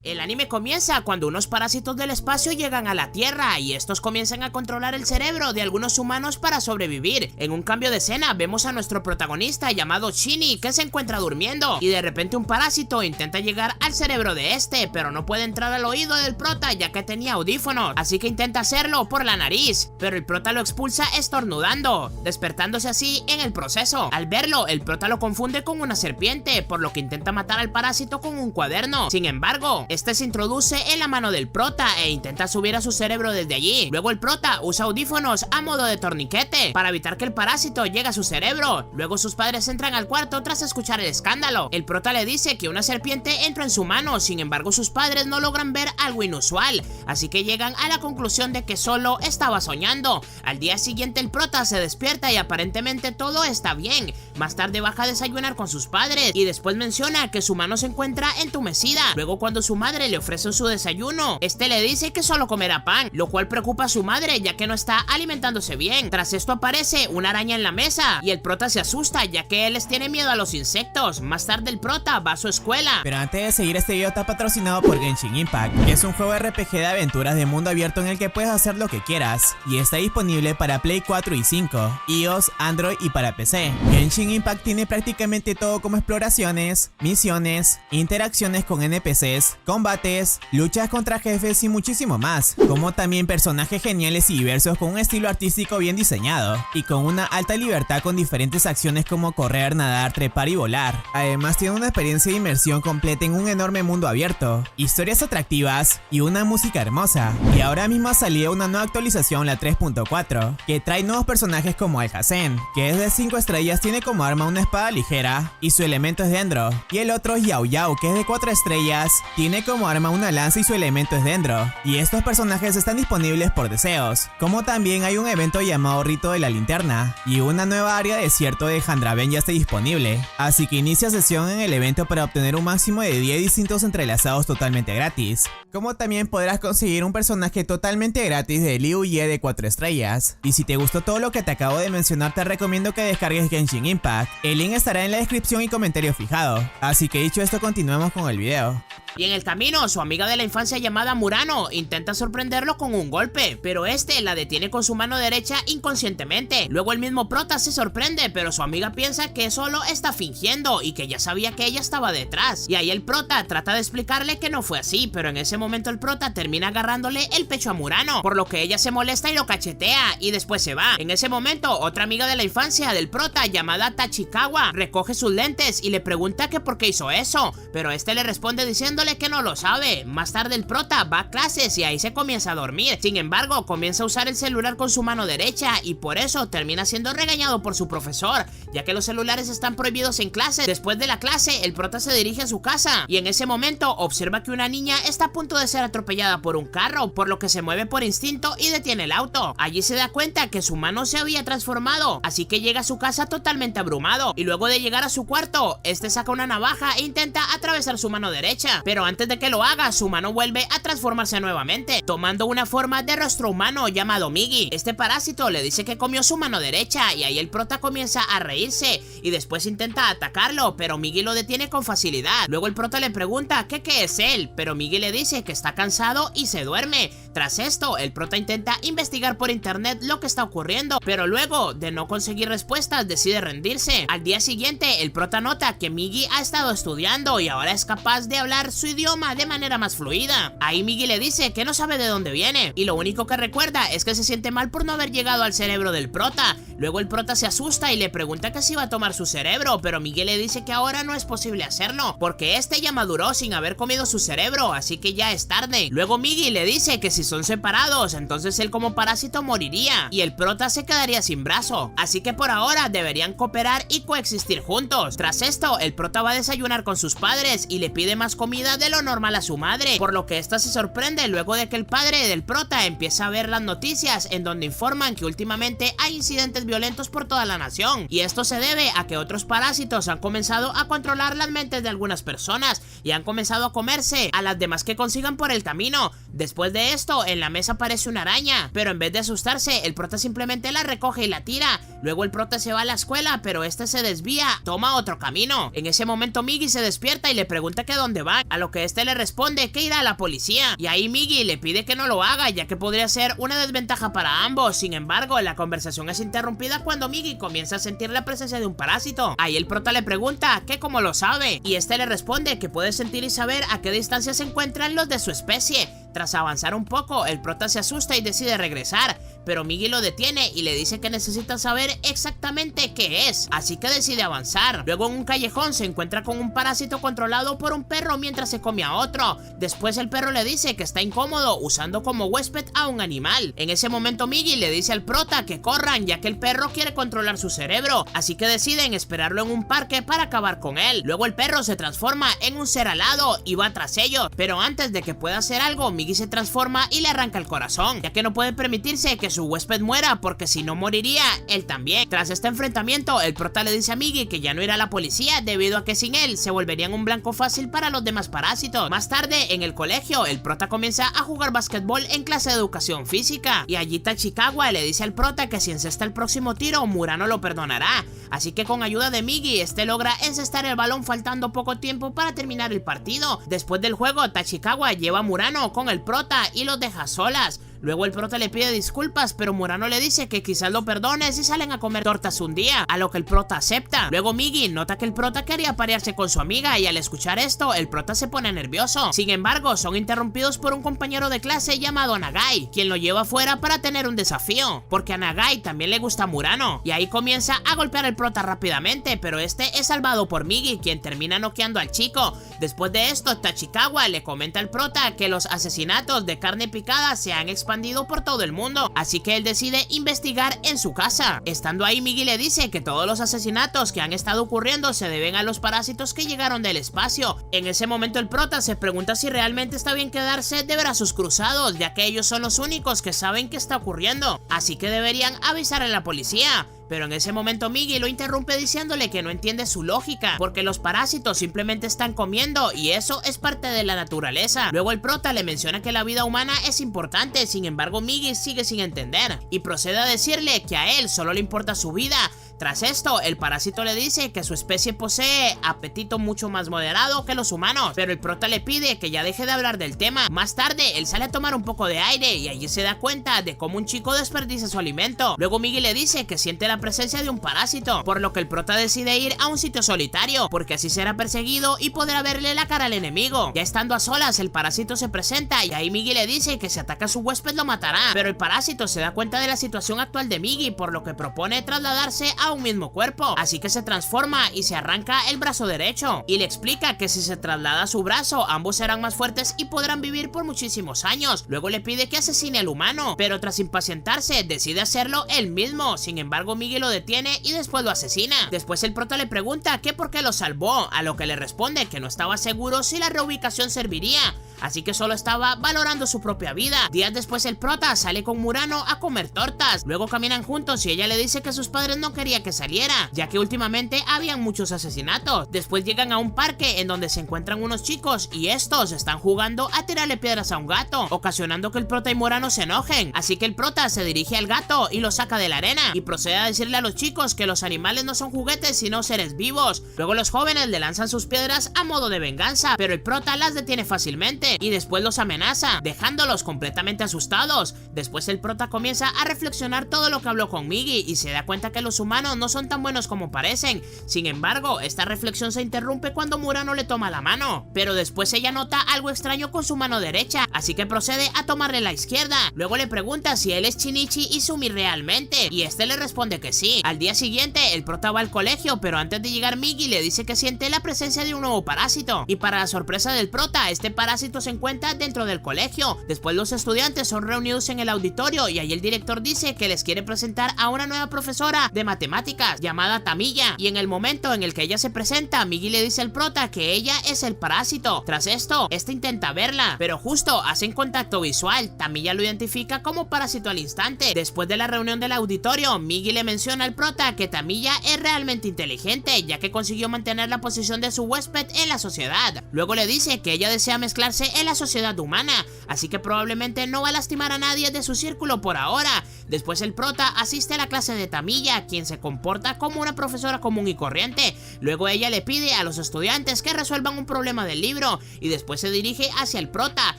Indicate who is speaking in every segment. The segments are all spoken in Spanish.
Speaker 1: El anime comienza cuando unos parásitos del espacio llegan a la Tierra y estos comienzan a controlar el cerebro de algunos humanos para sobrevivir. En un cambio de escena vemos a nuestro protagonista llamado Shinny que se encuentra durmiendo y de repente un parásito intenta llegar al cerebro de este, pero no puede entrar al oído del prota ya que tenía audífonos, así que intenta hacerlo por la nariz, pero el prota lo expulsa estornudando, despertándose así en el proceso. Al verlo, el prota lo confunde con una serpiente, por lo que intenta matar al parásito con un cuaderno. Sin embargo, este se introduce en la mano del prota e intenta subir a su cerebro desde allí. Luego el prota usa audífonos a modo de torniquete para evitar que el parásito llegue a su cerebro. Luego sus padres entran al cuarto tras escuchar el escándalo. El prota le dice que una serpiente entró en su mano, sin embargo sus padres no logran ver algo inusual, así que llegan a la conclusión de que solo estaba soñando. Al día siguiente el prota se despierta y aparentemente todo está bien. Más tarde baja a desayunar con sus padres y después menciona que su mano se encuentra entumecida. Luego cuando su madre le ofrece su desayuno, este le dice que solo comerá pan, lo cual preocupa a su madre ya que no está alimentándose bien. Tras esto aparece una araña en la mesa y el prota se asusta ya que él les tiene miedo a los insectos. Más tarde el prota va a su escuela.
Speaker 2: Pero antes de seguir, este video está patrocinado por Genshin Impact, que es un juego RPG de aventuras de mundo abierto en el que puedes hacer lo que quieras y está disponible para Play 4 y 5, iOS, Android y para PC. Genshin Impact tiene prácticamente todo como exploraciones, misiones, interacciones con NPCs, combates, luchas contra jefes y muchísimo más, como también personajes geniales y diversos con un estilo artístico bien diseñado y con una alta libertad con diferentes acciones como correr, nadar, trepar y volar. Además tiene una experiencia de inmersión completa en un enorme mundo abierto, historias atractivas y una música hermosa. Y ahora mismo ha salido una nueva actualización, la 3.4, que trae nuevos personajes como Alhazen, que es de 5 estrellas, tiene como arma una espada ligera y su elemento es Dendro, y el otro es Yao Yao, que es de 4 estrellas, tiene como arma una lanza y su elemento es Dendro. Y estos personajes están disponibles por deseos, como también hay un evento llamado Rito de la Linterna y una nueva área desierto de Handraben ya está disponible, así que inicia sesión en el evento para obtener un máximo de 10 distintos entrelazados totalmente gratis, como también podrás conseguir un personaje totalmente gratis de Liu Ye de 4 estrellas. Y si te gustó todo lo que te acabo de mencionar, te recomiendo que descargues Genshin Impact, el link estará en la descripción y comentario fijado. Así que dicho esto, continuemos con el video.
Speaker 1: Y en el camino, su amiga de la infancia llamada Murano intenta sorprenderlo con un golpe, pero este la detiene con su mano derecha inconscientemente. Luego el mismo prota se sorprende, pero su amiga piensa que solo está fingiendo y que ya sabía que ella estaba detrás. Y ahí el prota trata de explicarle que no fue así, pero en ese momento el prota termina agarrándole el pecho a Murano, por lo que ella se molesta y lo cachetea y después se va. En ese momento, otra amiga de la infancia del prota llamada Tachikawa recoge sus lentes y le pregunta que por qué hizo eso, pero este le responde diciéndole que no lo sabe. Más tarde el prota va a clases y ahí se comienza a dormir. Sin embargo, comienza a usar el celular con su mano derecha y por eso termina siendo regañado por su profesor, ya que los celulares están prohibidos en clase. Después de la clase, el prota se dirige a su casa y en ese momento observa que una niña está a punto de ser atropellada por un carro, por lo que se mueve por instinto y detiene el auto. Allí se da cuenta que su mano se había transformado, así que llega a su casa totalmente abrumado y luego de llegar a su cuarto, este saca una navaja e intenta atravesar su mano derecha, pero antes de que lo haga, su mano vuelve a transformarse nuevamente, tomando una forma de rostro humano llamado Migi. Este parásito le dice que comió su mano derecha y ahí el prota comienza a reírse y después intenta atacarlo, pero Migi lo detiene con facilidad. Luego el prota le pregunta que qué es él, pero Migi le dice que está cansado y se duerme. Tras esto, el prota intenta investigar por internet lo que está ocurriendo, pero luego de no conseguir respuestas decide rendirse. Al día siguiente, el prota nota que Migi ha estado estudiando y ahora es capaz de hablar su idioma de manera más fluida. Ahí Migi le dice que no sabe de dónde viene y lo único que recuerda es que se siente mal por no haber llegado al cerebro del prota. Luego el prota se asusta y le pregunta que si va a tomar su cerebro, pero Migi le dice que ahora no es posible hacerlo porque este ya maduró sin haber comido su cerebro, así que ya es tarde. Luego Migi le dice que si son separados, entonces él como parásito moriría y el prota se quedaría sin brazo, así que por ahora deberían cooperar y coexistir juntos. Tras esto, el prota va a desayunar con sus padres y le pide más comida de lo normal a su madre, por lo que esta se sorprende luego de que el padre del prota empieza a ver las noticias en donde informan que últimamente hay incidentes violentos por toda la nación y esto se debe a que otros parásitos han comenzado a controlar las mentes de algunas personas y han comenzado a comerse a las demás que consigan por el camino. Después de esto, en la mesa aparece una araña, pero en vez de asustarse, el prota simplemente la recoge y la tira. Luego el prota se va a la escuela, pero este se desvía, toma otro camino. En ese momento Miggy se despierta y le pregunta que dónde va, a lo que este le responde que irá a la policía. Y ahí Miggy le pide que no lo haga, ya que podría ser una desventaja para ambos. Sin embargo, la conversación es interrumpida cuando Miggy comienza a sentir la presencia de un parásito. Ahí el prota le pregunta que cómo lo sabe, y este le responde que puede sentir y saber a qué distancia se encuentran los de su especie. Tras avanzar un poco, el prota se asusta y decide regresar, pero Miggy lo detiene y le dice que necesita saber exactamente qué es, así que decide avanzar. Luego en un callejón se encuentra con un parásito controlado por un perro mientras se come a otro. Después el perro le dice que está incómodo usando como huésped a un animal. En ese momento Miggy le dice al prota que corran, ya que el perro quiere controlar su cerebro, así que deciden esperarlo en un parque para acabar con él. Luego el perro se transforma en un ser alado y va tras ellos, pero antes de que pueda hacer algo, Miggy se transforma y le arranca el corazón, ya que no puede permitirse que su huésped muera, porque si no moriría él también. Tras este enfrentamiento, el prota le dice a Miggy que ya no irá a la policía, debido a que sin él se volverían un blanco fácil para los demás parásitos. Más tarde, en el colegio, el prota comienza a jugar basquetbol en clase de educación física, y allí Tachikawa le dice al prota que si encesta el próximo tiro, Murano lo perdonará. Así que con ayuda de Miggy, este logra encestar el balón faltando poco tiempo para terminar el partido. Después del juego, Tachikawa lleva a Murano con el prota y los deja solas. Luego el prota le pide disculpas, pero Murano le dice que quizás lo perdone si salen a comer tortas un día, a lo que el prota acepta. Luego Miggy nota que el prota quería parearse con su amiga, y al escuchar esto, el prota se pone nervioso. Sin embargo, son interrumpidos por un compañero de clase llamado Nagai, quien lo lleva afuera para tener un desafío, porque a Nagai también le gusta Murano. Y ahí comienza a golpear al prota rápidamente, pero este es salvado por Miggy, quien termina noqueando al chico. Después de esto, Tachikawa le comenta al prota que los asesinatos de carne picada se han expandido por todo el mundo, así que él decide investigar en su casa. Estando ahí, Miggy le dice que todos los asesinatos que han estado ocurriendo se deben a los parásitos que llegaron del espacio. En ese momento el prota se pregunta si realmente está bien quedarse de brazos cruzados, ya que ellos son los únicos que saben qué está ocurriendo, así que deberían avisar a la policía. Pero en ese momento Miggy lo interrumpe diciéndole que no entiende su lógica, porque los parásitos simplemente están comiendo y eso es parte de la naturaleza. Luego el prota le menciona que la vida humana es importante, sin embargo Miggy sigue sin entender y procede a decirle que a él solo le importa su vida. Tras esto, el parásito le dice que su especie posee apetito mucho más moderado que los humanos, pero el prota le pide que ya deje de hablar del tema. Más tarde, él sale a tomar un poco de aire y allí se da cuenta de cómo un chico desperdicia su alimento. Luego Miggy le dice que siente la presencia de un parásito, por lo que el prota decide ir a un sitio solitario, porque así será perseguido y podrá verle la cara al enemigo. Ya estando a solas, el parásito se presenta y ahí Miggy le dice que si ataca a su huésped lo matará, pero el parásito se da cuenta de la situación actual de Miggy, por lo que propone trasladarse a un mismo cuerpo, así que se transforma y se arranca el brazo derecho, y le explica que si se traslada su brazo, ambos serán más fuertes y podrán vivir por muchísimos años. Luego le pide que asesine al humano, pero tras impacientarse decide hacerlo él mismo. Sin embargo Miggy lo detiene y después lo asesina. Después el prota le pregunta que por qué lo salvó, a lo que le responde que no estaba seguro si la reubicación serviría, así que solo estaba valorando su propia vida. Días después el prota sale con Murano a comer tortas, luego caminan juntos y ella le dice que sus padres no querían que saliera, ya que últimamente habían muchos asesinatos. Después llegan a un parque en donde se encuentran unos chicos y estos están jugando a tirarle piedras a un gato, ocasionando que el prota y Murano se enojen, así que el prota se dirige al gato y lo saca de la arena y procede a decirle a los chicos que los animales no son juguetes sino seres vivos. Luego los jóvenes le lanzan sus piedras a modo de venganza, pero el prota las detiene fácilmente y después los amenaza, dejándolos completamente asustados. Después el prota comienza a reflexionar todo lo que habló con Miggy y se da cuenta que los humanos no son tan buenos como parecen. Sin embargo, esta reflexión se interrumpe cuando Murano le toma la mano, pero después ella nota algo extraño con su mano derecha, así que procede a tomarle la izquierda. Luego le pregunta si él es Shinichi Izumi realmente, y este le responde que sí. Al día siguiente, el prota va al colegio, pero antes de llegar Miggy le dice que siente la presencia de un nuevo parásito, y para la sorpresa del prota, este parásito se encuentra dentro del colegio. Después los estudiantes son reunidos en el auditorio y ahí el director dice que les quiere presentar a una nueva profesora de matemáticas llamada Tamiya, y en el momento en el que ella se presenta, Miggy le dice al prota que ella es el parásito. Tras esto, este intenta verla, pero justo hacen contacto visual. Tamiya lo identifica como parásito al instante. Después de la reunión del auditorio, Miggy le menciona al prota que Tamiya es realmente inteligente, ya que consiguió mantener la posición de su huésped en la sociedad. Luego le dice que ella desea mezclarse introducirse en la sociedad humana, así que probablemente no va a lastimar a nadie de su círculo por ahora. Después el prota asiste a la clase de Tamiya, quien se comporta como una profesora común y corriente. Luego ella le pide a los estudiantes que resuelvan un problema del libro y después se dirige hacia el prota.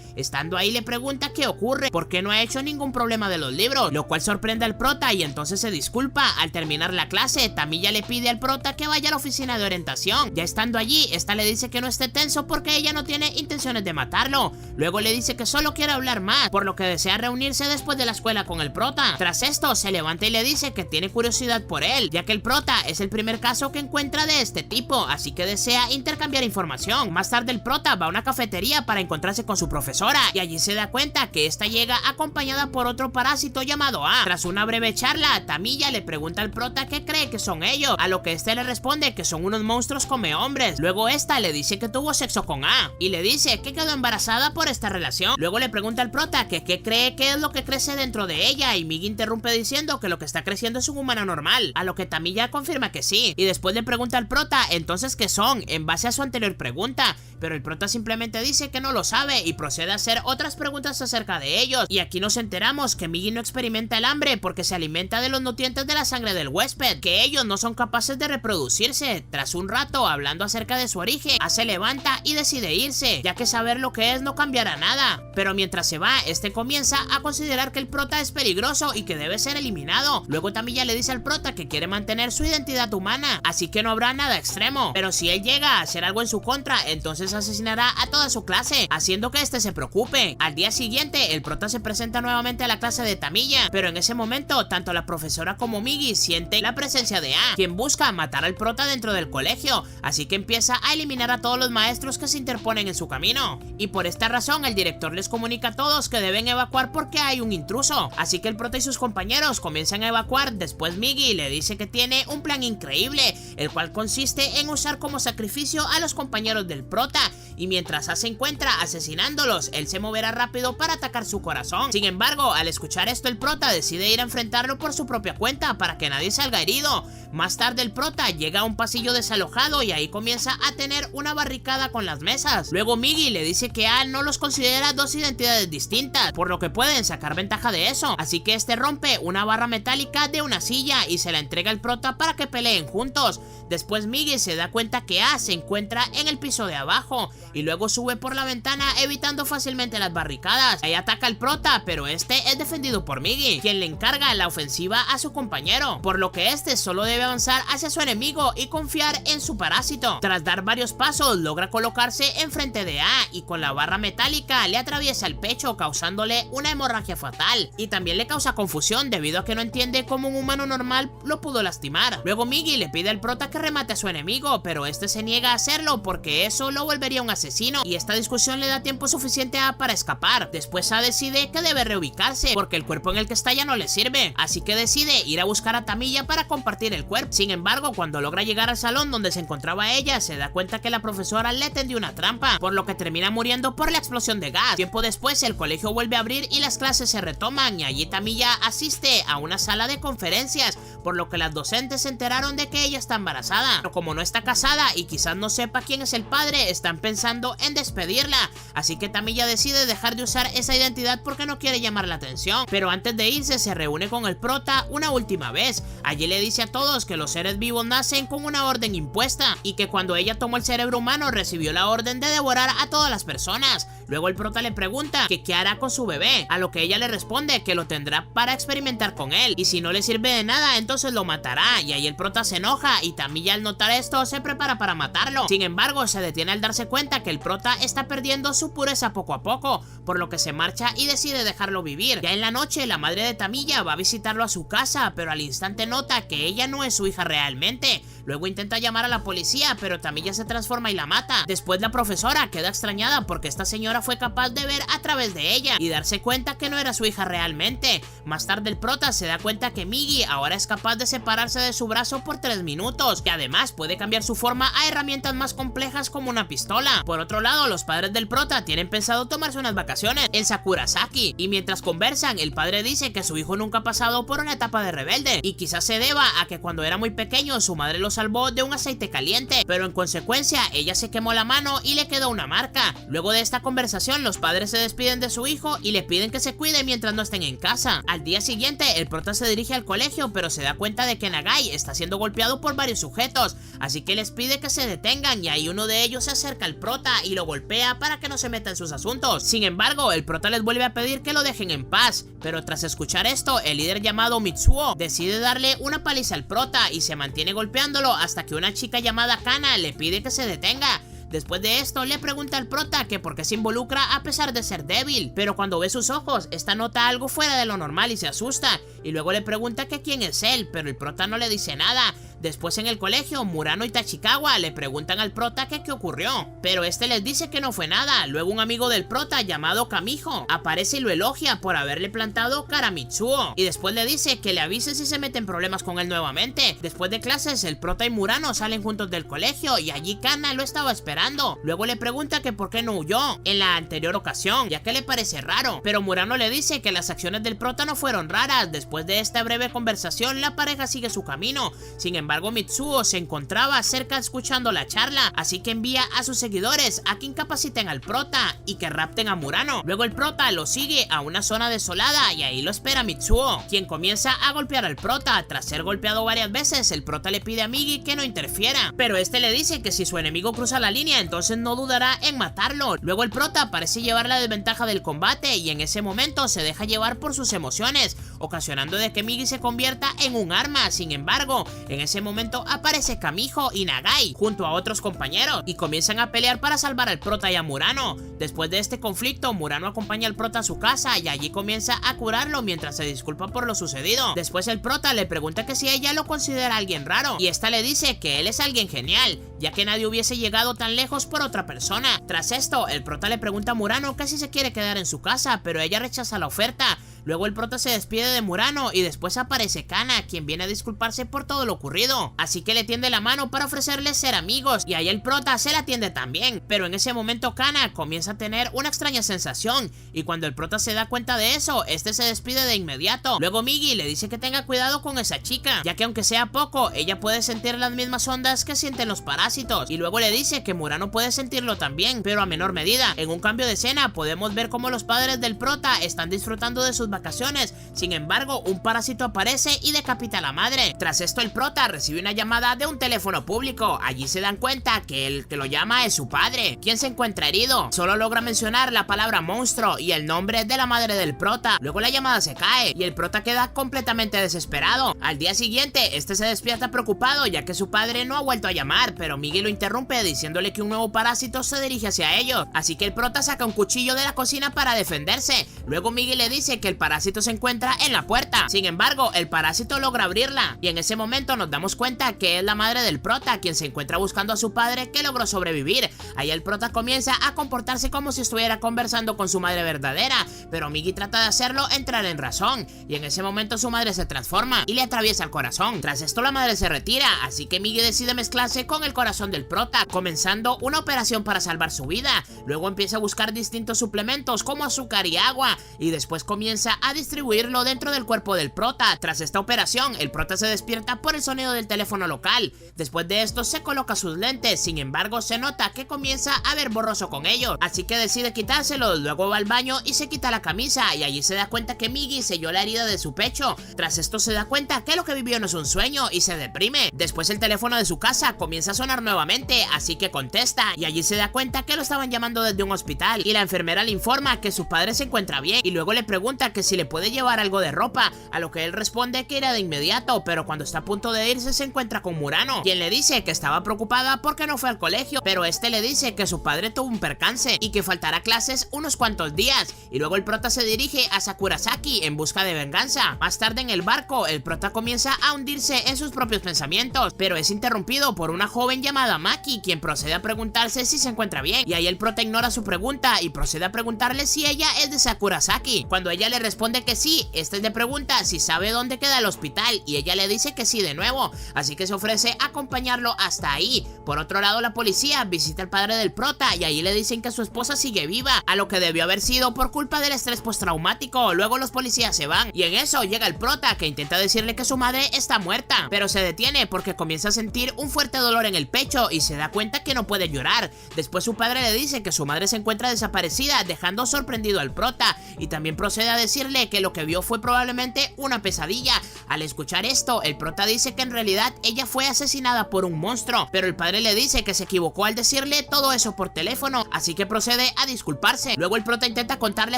Speaker 1: Estando ahí le pregunta qué ocurre, por qué no ha hecho ningún problema de los libros, lo cual sorprende al prota y entonces se disculpa. Al terminar la clase, Tamiya le pide al prota que vaya a la oficina de orientación. Ya estando allí, esta le dice que no esté tenso porque ella no tiene intenciones de matarlo. Luego le dice que solo quiere hablar más, por lo que desea reunirse después de la escuela con el prota. Tras esto, se levanta y le dice que tiene curiosidad por él, ya que el prota es el primer caso que encuentra de este tipo, así que desea intercambiar información. Más tarde el prota va a una cafetería para encontrarse con su profesora y allí se da cuenta que esta llega acompañada por otro parásito llamado A. Tras una breve charla, Tamiya le pregunta al prota qué cree que son ellos, a lo que este le responde que son unos monstruos come hombres. Luego esta le dice que tuvo sexo con A y le dice que quedó embarazada por esta relación. Luego le pregunta al prota que qué cree que es lo que crece dentro de ella y Migi interrumpe diciendo que lo que está creciendo es un humano normal, a lo que Tamiya confirma que sí, y después le pregunta al prota entonces qué son, en base a su anterior pregunta, pero el prota simplemente dice que no lo sabe y procede a hacer otras preguntas acerca de ellos, y aquí nos enteramos que Migi no experimenta el hambre porque se alimenta de los nutrientes de la sangre del huésped, que ellos no son capaces de reproducirse. Tras un rato hablando acerca de su origen, A se levanta y decide irse, ya que saber lo que es no cambiará nada, pero mientras se va, este comienza a considerar que el prota es peligroso y que debe ser eliminado. Luego Tamiya le dice al prota que quiere mantener su identidad humana, así que no habrá nada extremo, pero si él llega a hacer algo en su contra, entonces asesinará a toda su clase, haciendo que este se preocupe. Al día siguiente, el prota se presenta nuevamente a la clase de Tamiya, pero en ese momento, tanto la profesora como Migi sienten la presencia de A, quien busca matar al prota dentro del colegio, así que empieza a eliminar a todos los maestros que se interponen en su camino. Y por esta razón, el director les comunica a todos que deben evacuar porque hay un intruso, así que el prota y sus compañeros comienzan a evacuar. Después Migi le dice que tiene un plan increíble, el cual consiste en usar como sacrificio a los compañeros del prota, y mientras A se encuentra asesinándolos, él se moverá rápido para atacar su corazón. Sin embargo, al escuchar esto, el prota decide ir a enfrentarlo por su propia cuenta para que nadie salga herido. Más tarde el prota llega a un pasillo desalojado y ahí comienza a tener una barricada con las mesas. Luego Migi le dice que A no los considera dos identidades distintas, por lo que pueden sacar ventaja de eso, así que este rompe una barra metálica de una silla y se la entrega al prota para que peleen juntos. Después Migi se da cuenta que A se encuentra en el piso de abajo y luego sube por la ventana evitando fácilmente las barricadas. Ahí ataca al prota, pero este es defendido por Migi, quien le encarga la ofensiva a su compañero, por lo que este solo debe avanzar hacia su enemigo y confiar en su parásito. Tras dar varios pasos, logra colocarse enfrente de A y con la barra metálica le atraviesa el pecho, causándole una hemorragia fatal, y también le causa confusión debido a que no entiende cómo un humano normal lo pudo lastimar. Luego Migi le pide al prota que remate a su enemigo, pero este se niega a hacerlo porque eso lo volvería un asesino, y esta discusión le da tiempo suficiente a A para escapar. Después A decide que debe reubicarse porque el cuerpo en el que está ya no le sirve, así que decide ir a buscar a Tamiya para compartir el cuerpo. Sin embargo, cuando logra llegar al salón donde se encontraba ella, se da cuenta que la profesora le tendió una trampa, por lo que termina muriendo por la explosión de gas. Tiempo después, el colegio vuelve a abrir y las clases se retoman, y allí Tamiya asiste a una sala de conferencias, por lo que las docentes se enteraron de que ella está embarazada, pero como no está casada y quizás no sepa quién es el padre, están pensando en despedirla, así que Tamiya decide dejar de usar esa identidad porque no quiere llamar la atención. Pero antes de irse se reúne con el prota una última vez. Allí le dice a todos que los seres vivos nacen con una orden impuesta y que cuando ella tomó el cerebro humano recibió la orden de devorar a todas las personas. Luego el prota le pregunta que qué hará con su bebé, a lo que ella le responde que lo tendrá para experimentar con él, y si no le sirve de nada entonces lo matará, y ahí el prota se enoja y Tamiya al notar esto se prepara para matarlo. Sin embargo, se detiene al darse cuenta que el prota está perdiendo su pureza poco a poco, por lo que se marcha y decide dejarlo vivir. Ya en la noche, la madre de Tamiya va a visitarlo a su casa, pero al instante nota que ella no es su hija realmente. Luego intenta llamar a la policía, pero Tamiya se transforma y la mata. Después la profesora queda extrañada porque esta señora fue capaz de ver a través de ella y darse cuenta que no era su hija realmente. Más tarde el prota se da cuenta que Migi ahora es capaz de separarse de su brazo por 3 minutos, y además puede cambiar su forma a herramientas más complejas como una pistola. Por otro lado, los padres del prota tienen pensado tomarse unas vacaciones en Sakurasaki, y mientras conversan, el padre dice que su hijo nunca ha pasado por una etapa de rebelde, y quizás se deba a que cuando era muy pequeño su madre lo salvó de un aceite caliente, pero en consecuencia ella se quemó la mano y le quedó una marca. Luego de esta conversación, los padres se despiden de su hijo y le piden que se cuide mientras no estén en casa. Al día siguiente, el prota se dirige al colegio, pero se da cuenta de que Nagai está siendo golpeado por varios sujetos, así que les pide que se detengan, y ahí uno de ellos se acerca al prota y lo golpea para que no se meta en sus asuntos. Sin embargo, el prota les vuelve a pedir que lo dejen en paz, pero tras escuchar esto, el líder llamado Mitsuo decide darle una paliza al prota y se mantiene golpeándolo hasta que una chica llamada Kana le pide que se detenga. Después de esto, le pregunta al prota que por qué se involucra a pesar de ser débil, pero cuando ve sus ojos, esta nota algo fuera de lo normal y se asusta, y luego le pregunta que quién es él, pero el prota no le dice nada. Después en el colegio, Murano y Tachikawa le preguntan al prota que qué ocurrió, pero este les dice que no fue nada. Luego un amigo del prota llamado Kamijo aparece y lo elogia por haberle plantado cara a Mitsuo, y después le dice que le avise si se mete en problemas con él nuevamente. Después de clases, el prota y Murano salen juntos del colegio y allí Kana lo estaba esperando. Luego le pregunta que por qué no huyó en la anterior ocasión, ya que le parece raro, pero Murano le dice que las acciones del prota no fueron raras. Después de esta breve conversación, la pareja sigue su camino. Sin embargo, Mitsuo se encontraba cerca escuchando la charla, así que envía a sus seguidores a que incapaciten al prota y que rapten a Murano. Luego el prota lo sigue a una zona desolada y ahí lo espera Mitsuo, quien comienza a golpear al prota. Tras ser golpeado varias veces, el prota le pide a Migi que no interfiera, pero este le dice que si su enemigo cruza la línea, entonces no dudará en matarlo. Luego el prota parece llevar la desventaja del combate y en ese momento se deja llevar por sus emociones, ocasionando de que Migi se convierta en un arma. Sin embargo, en ese momento aparece Kamijo y Nagai junto a otros compañeros y comienzan a pelear para salvar al prota y a Murano. Después de este conflicto, Murano acompaña al prota a su casa y allí comienza a curarlo mientras se disculpa por lo sucedido. Después el prota le pregunta que si ella lo considera alguien raro y esta le dice que él es alguien genial, ya que nadie hubiese llegado tan lejos por otra persona. Tras esto, el prota le pregunta a Murano que si se quiere quedar en su casa, pero ella rechaza la oferta. Luego el prota se despide de Murano y después aparece Kana, quien viene a disculparse por todo lo ocurrido, así que le tiende la mano para ofrecerle ser amigos y ahí el prota se la tiende también, pero en ese momento Kana comienza a tener una extraña sensación y cuando el prota se da cuenta de eso, este se despide de inmediato. Luego Migi le dice que tenga cuidado con esa chica, ya que aunque sea poco, ella puede sentir las mismas ondas que sienten los parásitos, y luego le dice que Murano puede sentirlo también, pero a menor medida. En un cambio de escena podemos ver cómo los padres del prota están disfrutando de sus vacaciones. Sin embargo, un parásito aparece y decapita a la madre. Tras esto el prota recibe una llamada de un teléfono público. Allí se dan cuenta que el que lo llama es su padre, quien se encuentra herido. Solo logra mencionar la palabra monstruo y el nombre de la madre del prota. Luego la llamada se cae y el prota queda completamente desesperado. Al día siguiente, este se despierta preocupado ya que su padre no ha vuelto a llamar, pero Migi lo interrumpe diciéndole que un nuevo parásito se dirige hacia ellos. Así que el prota saca un cuchillo de la cocina para defenderse. Luego Migi le dice que el parásito se encuentra en la puerta. Sin embargo, el parásito logra abrirla y en ese momento nos damos cuenta que es la madre del prota, quien se encuentra buscando a su padre que logró sobrevivir. Ahí el prota comienza a comportarse como si estuviera conversando con su madre verdadera, pero Migi trata de hacerlo entrar en razón y en ese momento su madre se transforma y le atraviesa el corazón. Tras esto la madre se retira, así que Migi decide mezclarse con el corazón del prota, comenzando una operación para salvar su vida. Luego empieza a buscar distintos suplementos como azúcar y agua y después comienza a distribuirlo dentro del cuerpo del prota. Tras esta operación, el prota se despierta por el sonido del teléfono local. Después de esto se coloca sus lentes, sin embargo se nota que comienza a ver borroso con ellos, así que decide quitárselos. Luego va al baño y se quita la camisa y allí se da cuenta que Migi selló la herida de su pecho. Tras esto se da cuenta que lo que vivió no es un sueño y se deprime. Después el teléfono de su casa comienza a sonar nuevamente, así que contesta y allí se da cuenta que lo estaban llamando desde un hospital y la enfermera le informa que su padre se encuentra bien y luego le pregunta que si le puede llevar algo de ropa, a lo que él responde que irá de inmediato, pero cuando está a punto de irse se encuentra con Murano, quien le dice que estaba preocupada porque no fue al colegio, pero este le dice que su padre tuvo un percance y que faltará clases unos cuantos días, y luego el prota se dirige a Sakurasaki en busca de venganza. Más tarde en el barco, el prota comienza a hundirse en sus propios pensamientos, pero es interrumpido por una joven llamada Maki, quien procede a preguntarse si se encuentra bien, y ahí el prota ignora su pregunta y procede a preguntarle si ella es de Sakurasaki. Cuando ella le responde que sí. Este le pregunta si sabe dónde queda el hospital y ella le dice que sí de nuevo, así que se ofrece a acompañarlo hasta ahí. Por otro lado, la policía visita al padre del prota y ahí le dicen que su esposa sigue viva, a lo que debió haber sido por culpa del estrés postraumático. Luego los policías se van y en eso llega el prota, que intenta decirle que su madre está muerta, pero se detiene porque comienza a sentir un fuerte dolor en el pecho y se da cuenta que no puede llorar. Después su padre le dice que su madre se encuentra desaparecida, dejando sorprendido al prota, y también procede a decirle que lo que vio fue probablemente una pesadilla. Al escuchar esto, el prota dice que en realidad ella fue asesinada por un monstruo, pero el padre le dice que se equivocó al decirle todo eso por teléfono, así que procede a disculparse. Luego el prota intenta contarle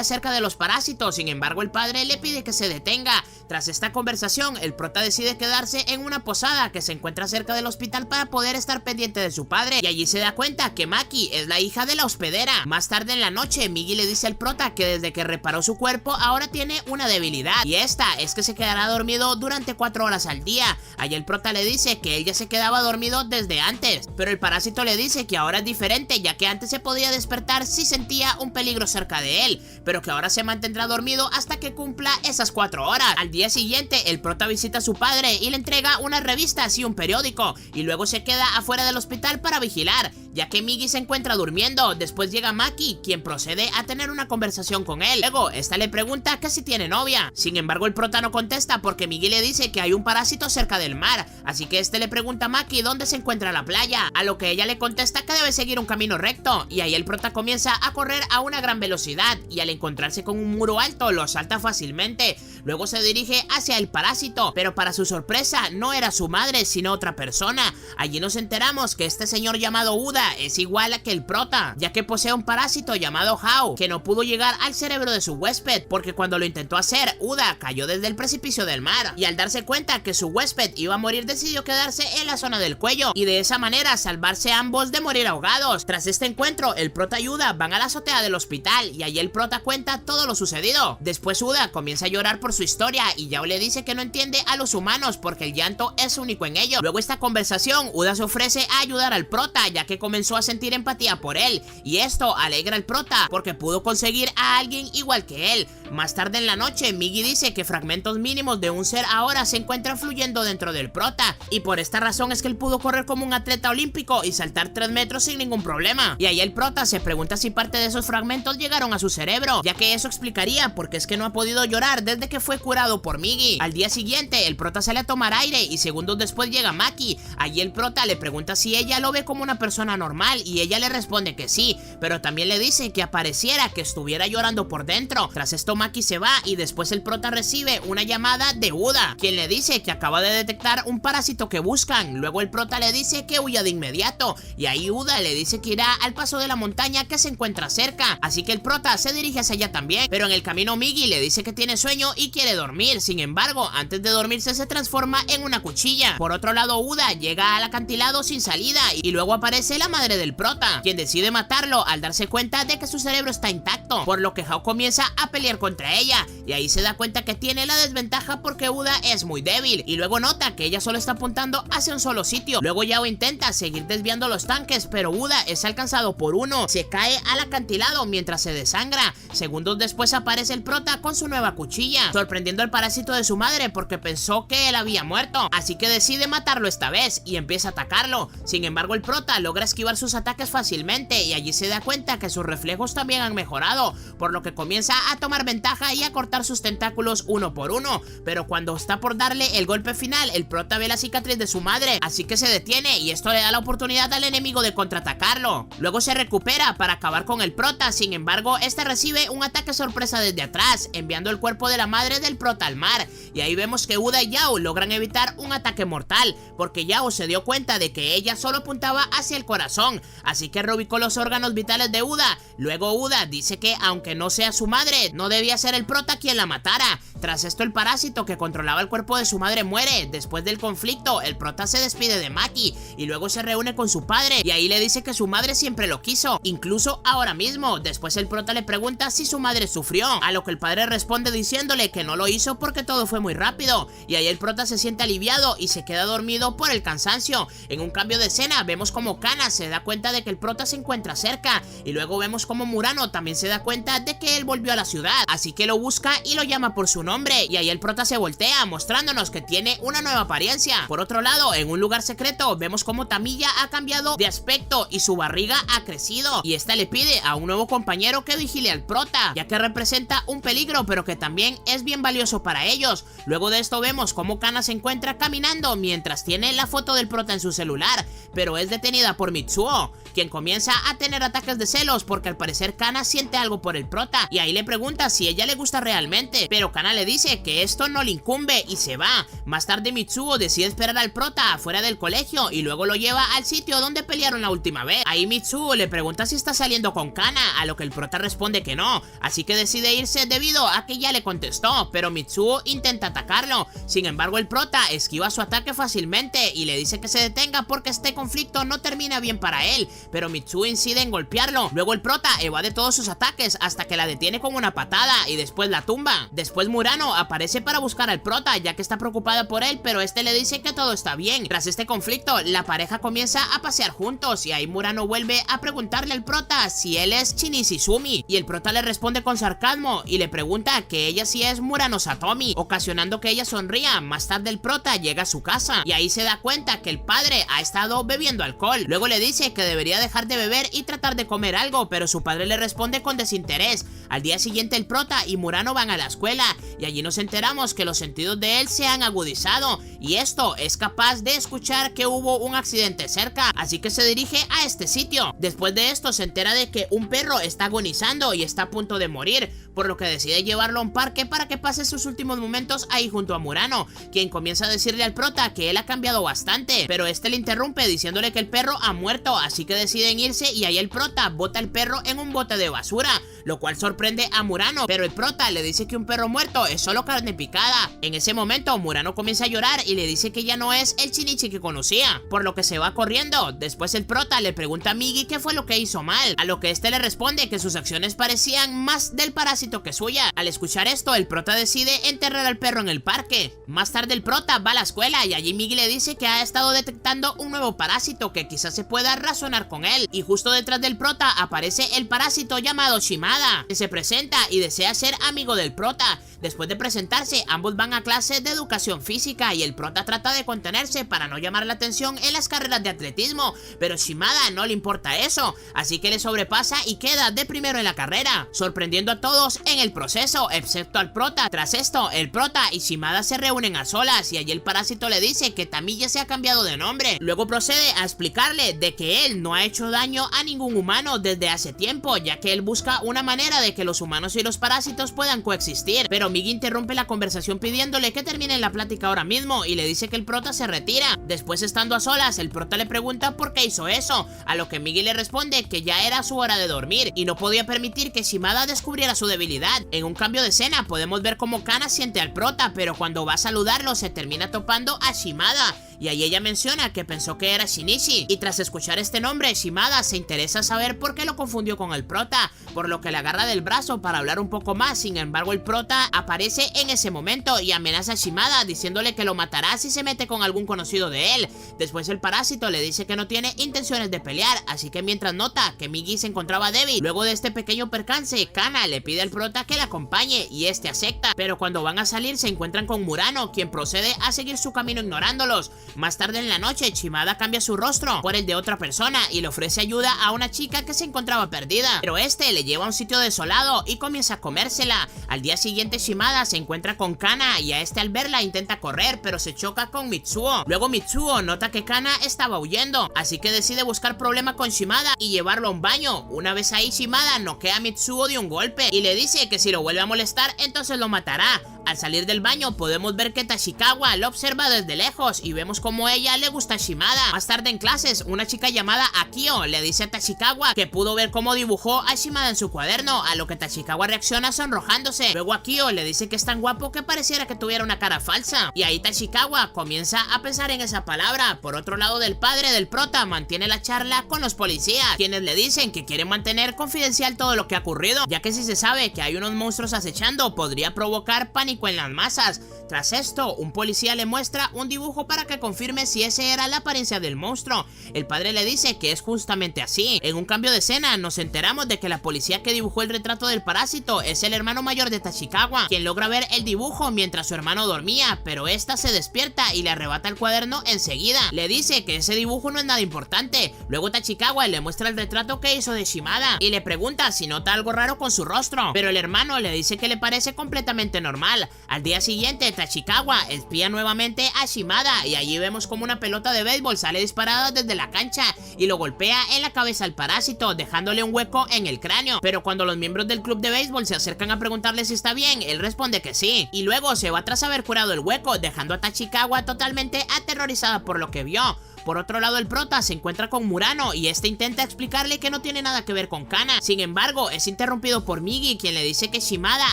Speaker 1: acerca de los parásitos, sin embargo el padre le pide que se detenga. Tras esta conversación, el prota decide quedarse en una posada que se encuentra cerca del hospital para poder estar pendiente de su padre, y allí se da cuenta que Maki es la hija de la hospedera. Más tarde en la noche, Migi le dice al prota que desde que reparó su cuerpo ahora tiene una debilidad, y esta es que se quedará dormido durante 4 horas al día. Allí el prota le dice que él ya se quedaba dormido desde antes, pero el parásito le dice que ahora es diferente, ya que antes se podía despertar si sentía un peligro cerca de él, pero que ahora se mantendrá dormido hasta que cumpla esas 4 horas. Al día siguiente, el prota visita a su padre y le entrega unas revistas y un periódico, y luego se queda afuera del hospital para vigilar, ya que Migi se encuentra durmiendo. Después llega Maki, quien procede a tener una conversación con él. Luego, esta le pregunta que si tiene novia. Sin embargo, el prota no contesta porque Migi le dice que hay un parásito cerca del mar, así que este le pregunta a Maki dónde se encuentra la playa, a lo que ella le contesta que debe seguir un camino recto, y ahí el prota comienza a correr a una gran velocidad, y al encontrarse con un muro alto lo salta fácilmente. Luego se dirige hacia el parásito, pero para su sorpresa no era su madre sino otra persona. Allí nos enteramos que este señor llamado Uda es igual a que el prota, ya que posee un parásito llamado Hao, que no pudo llegar al cerebro de su huésped, porque cuando lo intentó hacer, Uda cayó desde el precipicio del mar, y al darse cuenta que su huésped iba a morir decidió quedarse en la zona del cuello, y de esa manera salvarse ambos de morir ahogados. Tras este encuentro, el prota y Uda van a la azotea del hospital, y allí el prota cuenta todo lo sucedido. Después Uda comienza a llorar por su historia, y Yao le dice que no entiende a los humanos porque el llanto es único en ellos. Luego esta conversación, Uda se ofrece a ayudar al prota, ya que comenzó a sentir empatía por él, y esto alegra al prota porque pudo conseguir a alguien igual que él. Más tarde en la noche, Migi dice que fragmentos mínimos de un ser ahora se encuentran fluyendo dentro del prota, y por esta razón es que él pudo correr como un atleta olímpico y saltar 3 metros sin ningún problema. Y ahí el prota se pregunta si parte de esos fragmentos llegaron a su cerebro, ya que eso explicaría por qué es que no ha podido llorar desde que fue curado por Migi. Al día siguiente, el prota sale a tomar aire y segundos después llega Maki. Allí el prota le pregunta si ella lo ve como una persona normal y ella le responde que sí, pero también le dice que apareciera que estuviera llorando por dentro. Tras esto Maki se va y después el prota recibe una llamada de Uda, quien le dice que acaba de detectar un parásito que buscan. Luego el prota le dice que huya de inmediato, y ahí Uda le dice que irá al paso de la montaña que se encuentra cerca, así que el prota se dirige hacia allá también, pero en el camino Migi le dice que tiene sueño y quiere dormir. Sin embargo, antes de dormirse se transforma en una cuchilla. Por otro lado, Uda llega al acantilado sin salida y luego aparece la madre del prota, quien decide matarlo al darse cuenta de que su cerebro está intacto, por lo que Hao comienza a pelear contra ella, y ahí se da cuenta que tiene la desventaja porque Uda es muy débil, y luego nota que ella solo está apuntando hacia un solo sitio. Luego Yao intenta seguir desviando los tanques, pero Uda es alcanzado por uno, se cae al acantilado mientras se desangra. Segundos después aparece el prota con su nueva cuchilla, sorprendiendo al parásito de su madre porque pensó que él había muerto, así que decide matarlo esta vez y empieza a atacarlo. Sin embargo, el prota logra esquivar sus ataques fácilmente y allí se da cuenta que sus reflejos también han mejorado, por lo que comienza a tomar ventaja y a cortar sus tentáculos uno por uno, pero cuando está por darle el golpe final, el prota ve la cicatriz de su madre, así que se detiene y esto le da la oportunidad al enemigo de contraatacarlo. Luego se recupera para acabar con el prota, sin embargo, este recibe un ataque sorpresa desde atrás, enviando el cuerpo de la madre del prota al mar, y ahí vemos que Uda y Yao logran evitar un ataque mortal, porque Yao se dio cuenta de que ella solo apuntaba hacia el corazón, así que reubicó los órganos vitales de Uda. Luego Uda dice que aunque no sea su madre, no debía ser el prota quien la matara. Tras esto, el parásito que controlaba el cuerpo de su madre muere. Después del conflicto, el prota se despide de Maki y luego se reúne con su padre, y ahí le dice que su madre siempre lo quiso, incluso ahora mismo. Después el prota le pregunta si su madre sufrió, a lo que el padre responde diciéndole que no lo hizo porque todo fue muy rápido, y ahí el prota se siente aliviado y se queda dormido por el cansancio. En un cambio de escena vemos como Kana se da cuenta de que el prota se encuentra cerca, escuela. Y luego vemos como Murano también se da cuenta de que él volvió a la ciudad, así que lo busca y lo llama por su nombre, y ahí el prota se voltea mostrándonos que tiene una nueva apariencia. Por otro lado, en un lugar secreto vemos como Tamiya ha cambiado de aspecto y su barriga ha crecido, y esta le pide a un nuevo compañero que vigile al prota, ya que representa un peligro pero que también es bien valioso para ellos. Luego de esto vemos como Kana se encuentra caminando mientras tiene la foto del prota en su celular, pero es detenida por Mitsuo, quien comienza a tener ataques de celos porque al parecer Kana siente algo por el prota, y ahí le pregunta si ella le gusta realmente, pero Kana le dice que esto no le incumbe y se va. Más tarde Mitsuo decide esperar al prota afuera del colegio y luego lo lleva al sitio donde pelearon la última vez. Ahí Mitsuo le pregunta si está saliendo con Kana, a lo que el prota responde que no, así que decide irse debido a que ya le contestó, pero Mitsuo intenta atacarlo. Sin embargo, el prota esquiva su ataque fácilmente y le dice que se detenga porque este conflicto no termina bien para él, pero Mitsuo incide en golpearlo. Luego el prota evade todos sus ataques hasta que la detiene con una patada y después la tumba. Después Murano aparece para buscar al prota, ya que está preocupada por él, pero este le dice que todo está bien. Tras este conflicto, la pareja comienza a pasear juntos y ahí Murano vuelve a preguntarle al prota si él es Shinichi Sumi, y el prota le responde con sarcasmo y le pregunta que ella sí es Murano Satomi, ocasionando que ella sonría. Más tarde el prota llega a su casa y ahí se da cuenta que el padre ha estado bebiendo alcohol. Luego le dice que debería dejar de beber y tratar de comer algo, pero su padre le responde con desinterés. Al día siguiente el prota y Murano van a la escuela y allí nos enteramos que los sentidos de él se han agudizado, y esto es capaz de escuchar que hubo un accidente cerca, así que se dirige a este sitio. Después de esto se entera de que un perro está agonizando y está a punto de morir, por lo que decide llevarlo a un parque para que pase sus últimos momentos ahí junto a Murano, quien comienza a decirle al prota que él ha cambiado bastante, pero este le interrumpe diciéndole que el perro ha muerto, así que deciden irse y ahí el prota bota el perro en un bote de basura, lo cual sorprende a Murano, pero el prota le dice que un perro muerto es solo carne picada. En ese momento Murano comienza a llorar y le dice que ya no es el Shinichi que conocía, por lo que se va corriendo. Después el prota le pregunta a Migi qué fue lo que hizo mal, a lo que este le responde que sus acciones parecían más del parásito que suya. Al escuchar esto, el prota decide enterrar al perro en el parque. Más tarde el prota va a la escuela y allí Migi le dice que ha estado detectando un nuevo parásito que quizás se pueda razonar con él, y justo detrás del prota aparece el parásito llamado Shimada, que se presenta y desea ser amigo del prota. Después de presentarse, ambos van a clase de educación física y el prota trata de contenerse para no llamar la atención en las carreras de atletismo, pero Shimada no le importa eso, así que le sobrepasa y queda de primero en la carrera, sorprendiendo a todos en el proceso, excepto al prota. Tras esto, el prota y Shimada se reúnen a solas y allí el parásito le dice que Tamiya se ha cambiado de nombre. Luego procede a explicarle de que él no ha hecho daño a ningún humano desde hace tiempo, ya que él busca una manera de que los humanos y los parásitos puedan coexistir, pero Migi interrumpe la conversación pidiéndole que termine la plática ahora mismo y le dice que el prota se retira. Después, estando a solas, el prota le pregunta por qué hizo eso, a lo que Migi le responde que ya era su hora de dormir y no podía permitir que Shimada descubriera su debilidad. En un cambio de escena podemos ver cómo Kana siente al prota, pero cuando va a saludarlo se termina topando a Shimada, y ahí ella menciona que pensó que era Shinichi, y tras escuchar este nombre Shimada se interesa saber por qué lo confundió con el prota, por lo que le agarra del brazo para hablar un poco más. Sin embargo, el prota aparece en ese momento y amenaza a Shimada diciéndole que lo matará si se mete con algún conocido de él. Después el parásito le dice que no tiene intenciones de pelear, así que mientras nota que Migi se encontraba débil, luego de este pequeño percance, Kana le pide al prota que la acompañe y este acepta, pero cuando van a salir se encuentran con Murano, quien procede a seguir su camino ignorándolos. Más tarde en la noche, Shimada cambia su rostro por el de otra persona y le ofrece ayuda a una chica que se encontraba perdida, pero este le lleva a un sitio desolado y comienza a comérsela. Al día siguiente Shimada se encuentra con Kana y a este al verla intenta correr, pero se choca con Mitsuo. Luego Mitsuo nota que Kana estaba huyendo, así que decide buscar problema con Shimada y llevarlo a un baño. Una vez ahí, Shimada noquea a Mitsuo de un golpe y le dice que si lo vuelve a molestar entonces lo matará. Al salir del baño podemos ver que Tashikawa lo observa desde lejos y vemos como a ella le gusta Shimada. Más tarde en clases, una chica llamada Akio le dice a Tashikawa que pudo ver cómo dibujó a Shimada en su cuaderno, a lo que Tashikawa reacciona sonrojándose. Luego Akio le dice que es tan guapo que pareciera que tuviera una cara falsa, y ahí Tashikawa comienza a pensar en esa palabra. Por otro lado, del padre del prota mantiene la charla con los policías, quienes le dicen que quieren mantener confidencial todo lo que ha ocurrido, ya que si se sabe que hay unos monstruos acechando podría provocar pánico pánico en las masas. Tras esto, un policía le muestra un dibujo para que confirme si ese era la apariencia del monstruo. El padre le dice que es justamente así. En un cambio de escena nos enteramos de que la policía que dibujó el retrato del parásito es el hermano mayor de Tachikawa, quien logra ver el dibujo mientras su hermano dormía, pero esta se despierta y le arrebata el cuaderno enseguida. Le dice que ese dibujo no es nada importante. Luego Tachikawa le muestra el retrato que hizo de Shimada y le pregunta si nota algo raro con su rostro, pero el hermano le dice que le parece completamente normal. Al día siguiente, Tachikawa espía nuevamente a Shimada y allí vemos como una pelota de béisbol sale disparada desde la cancha y lo golpea en la cabeza al parásito, dejándole un hueco en el cráneo. Pero cuando los miembros del club de béisbol se acercan a preguntarle si está bien, él responde que sí, y luego se va tras haber curado el hueco, dejando a Tachikawa totalmente aterrorizada por lo que vio. Por otro lado, el prota se encuentra con Murano y este intenta explicarle que no tiene nada que ver con Kana. Sin embargo, es interrumpido por Migi, quien le dice que Shimada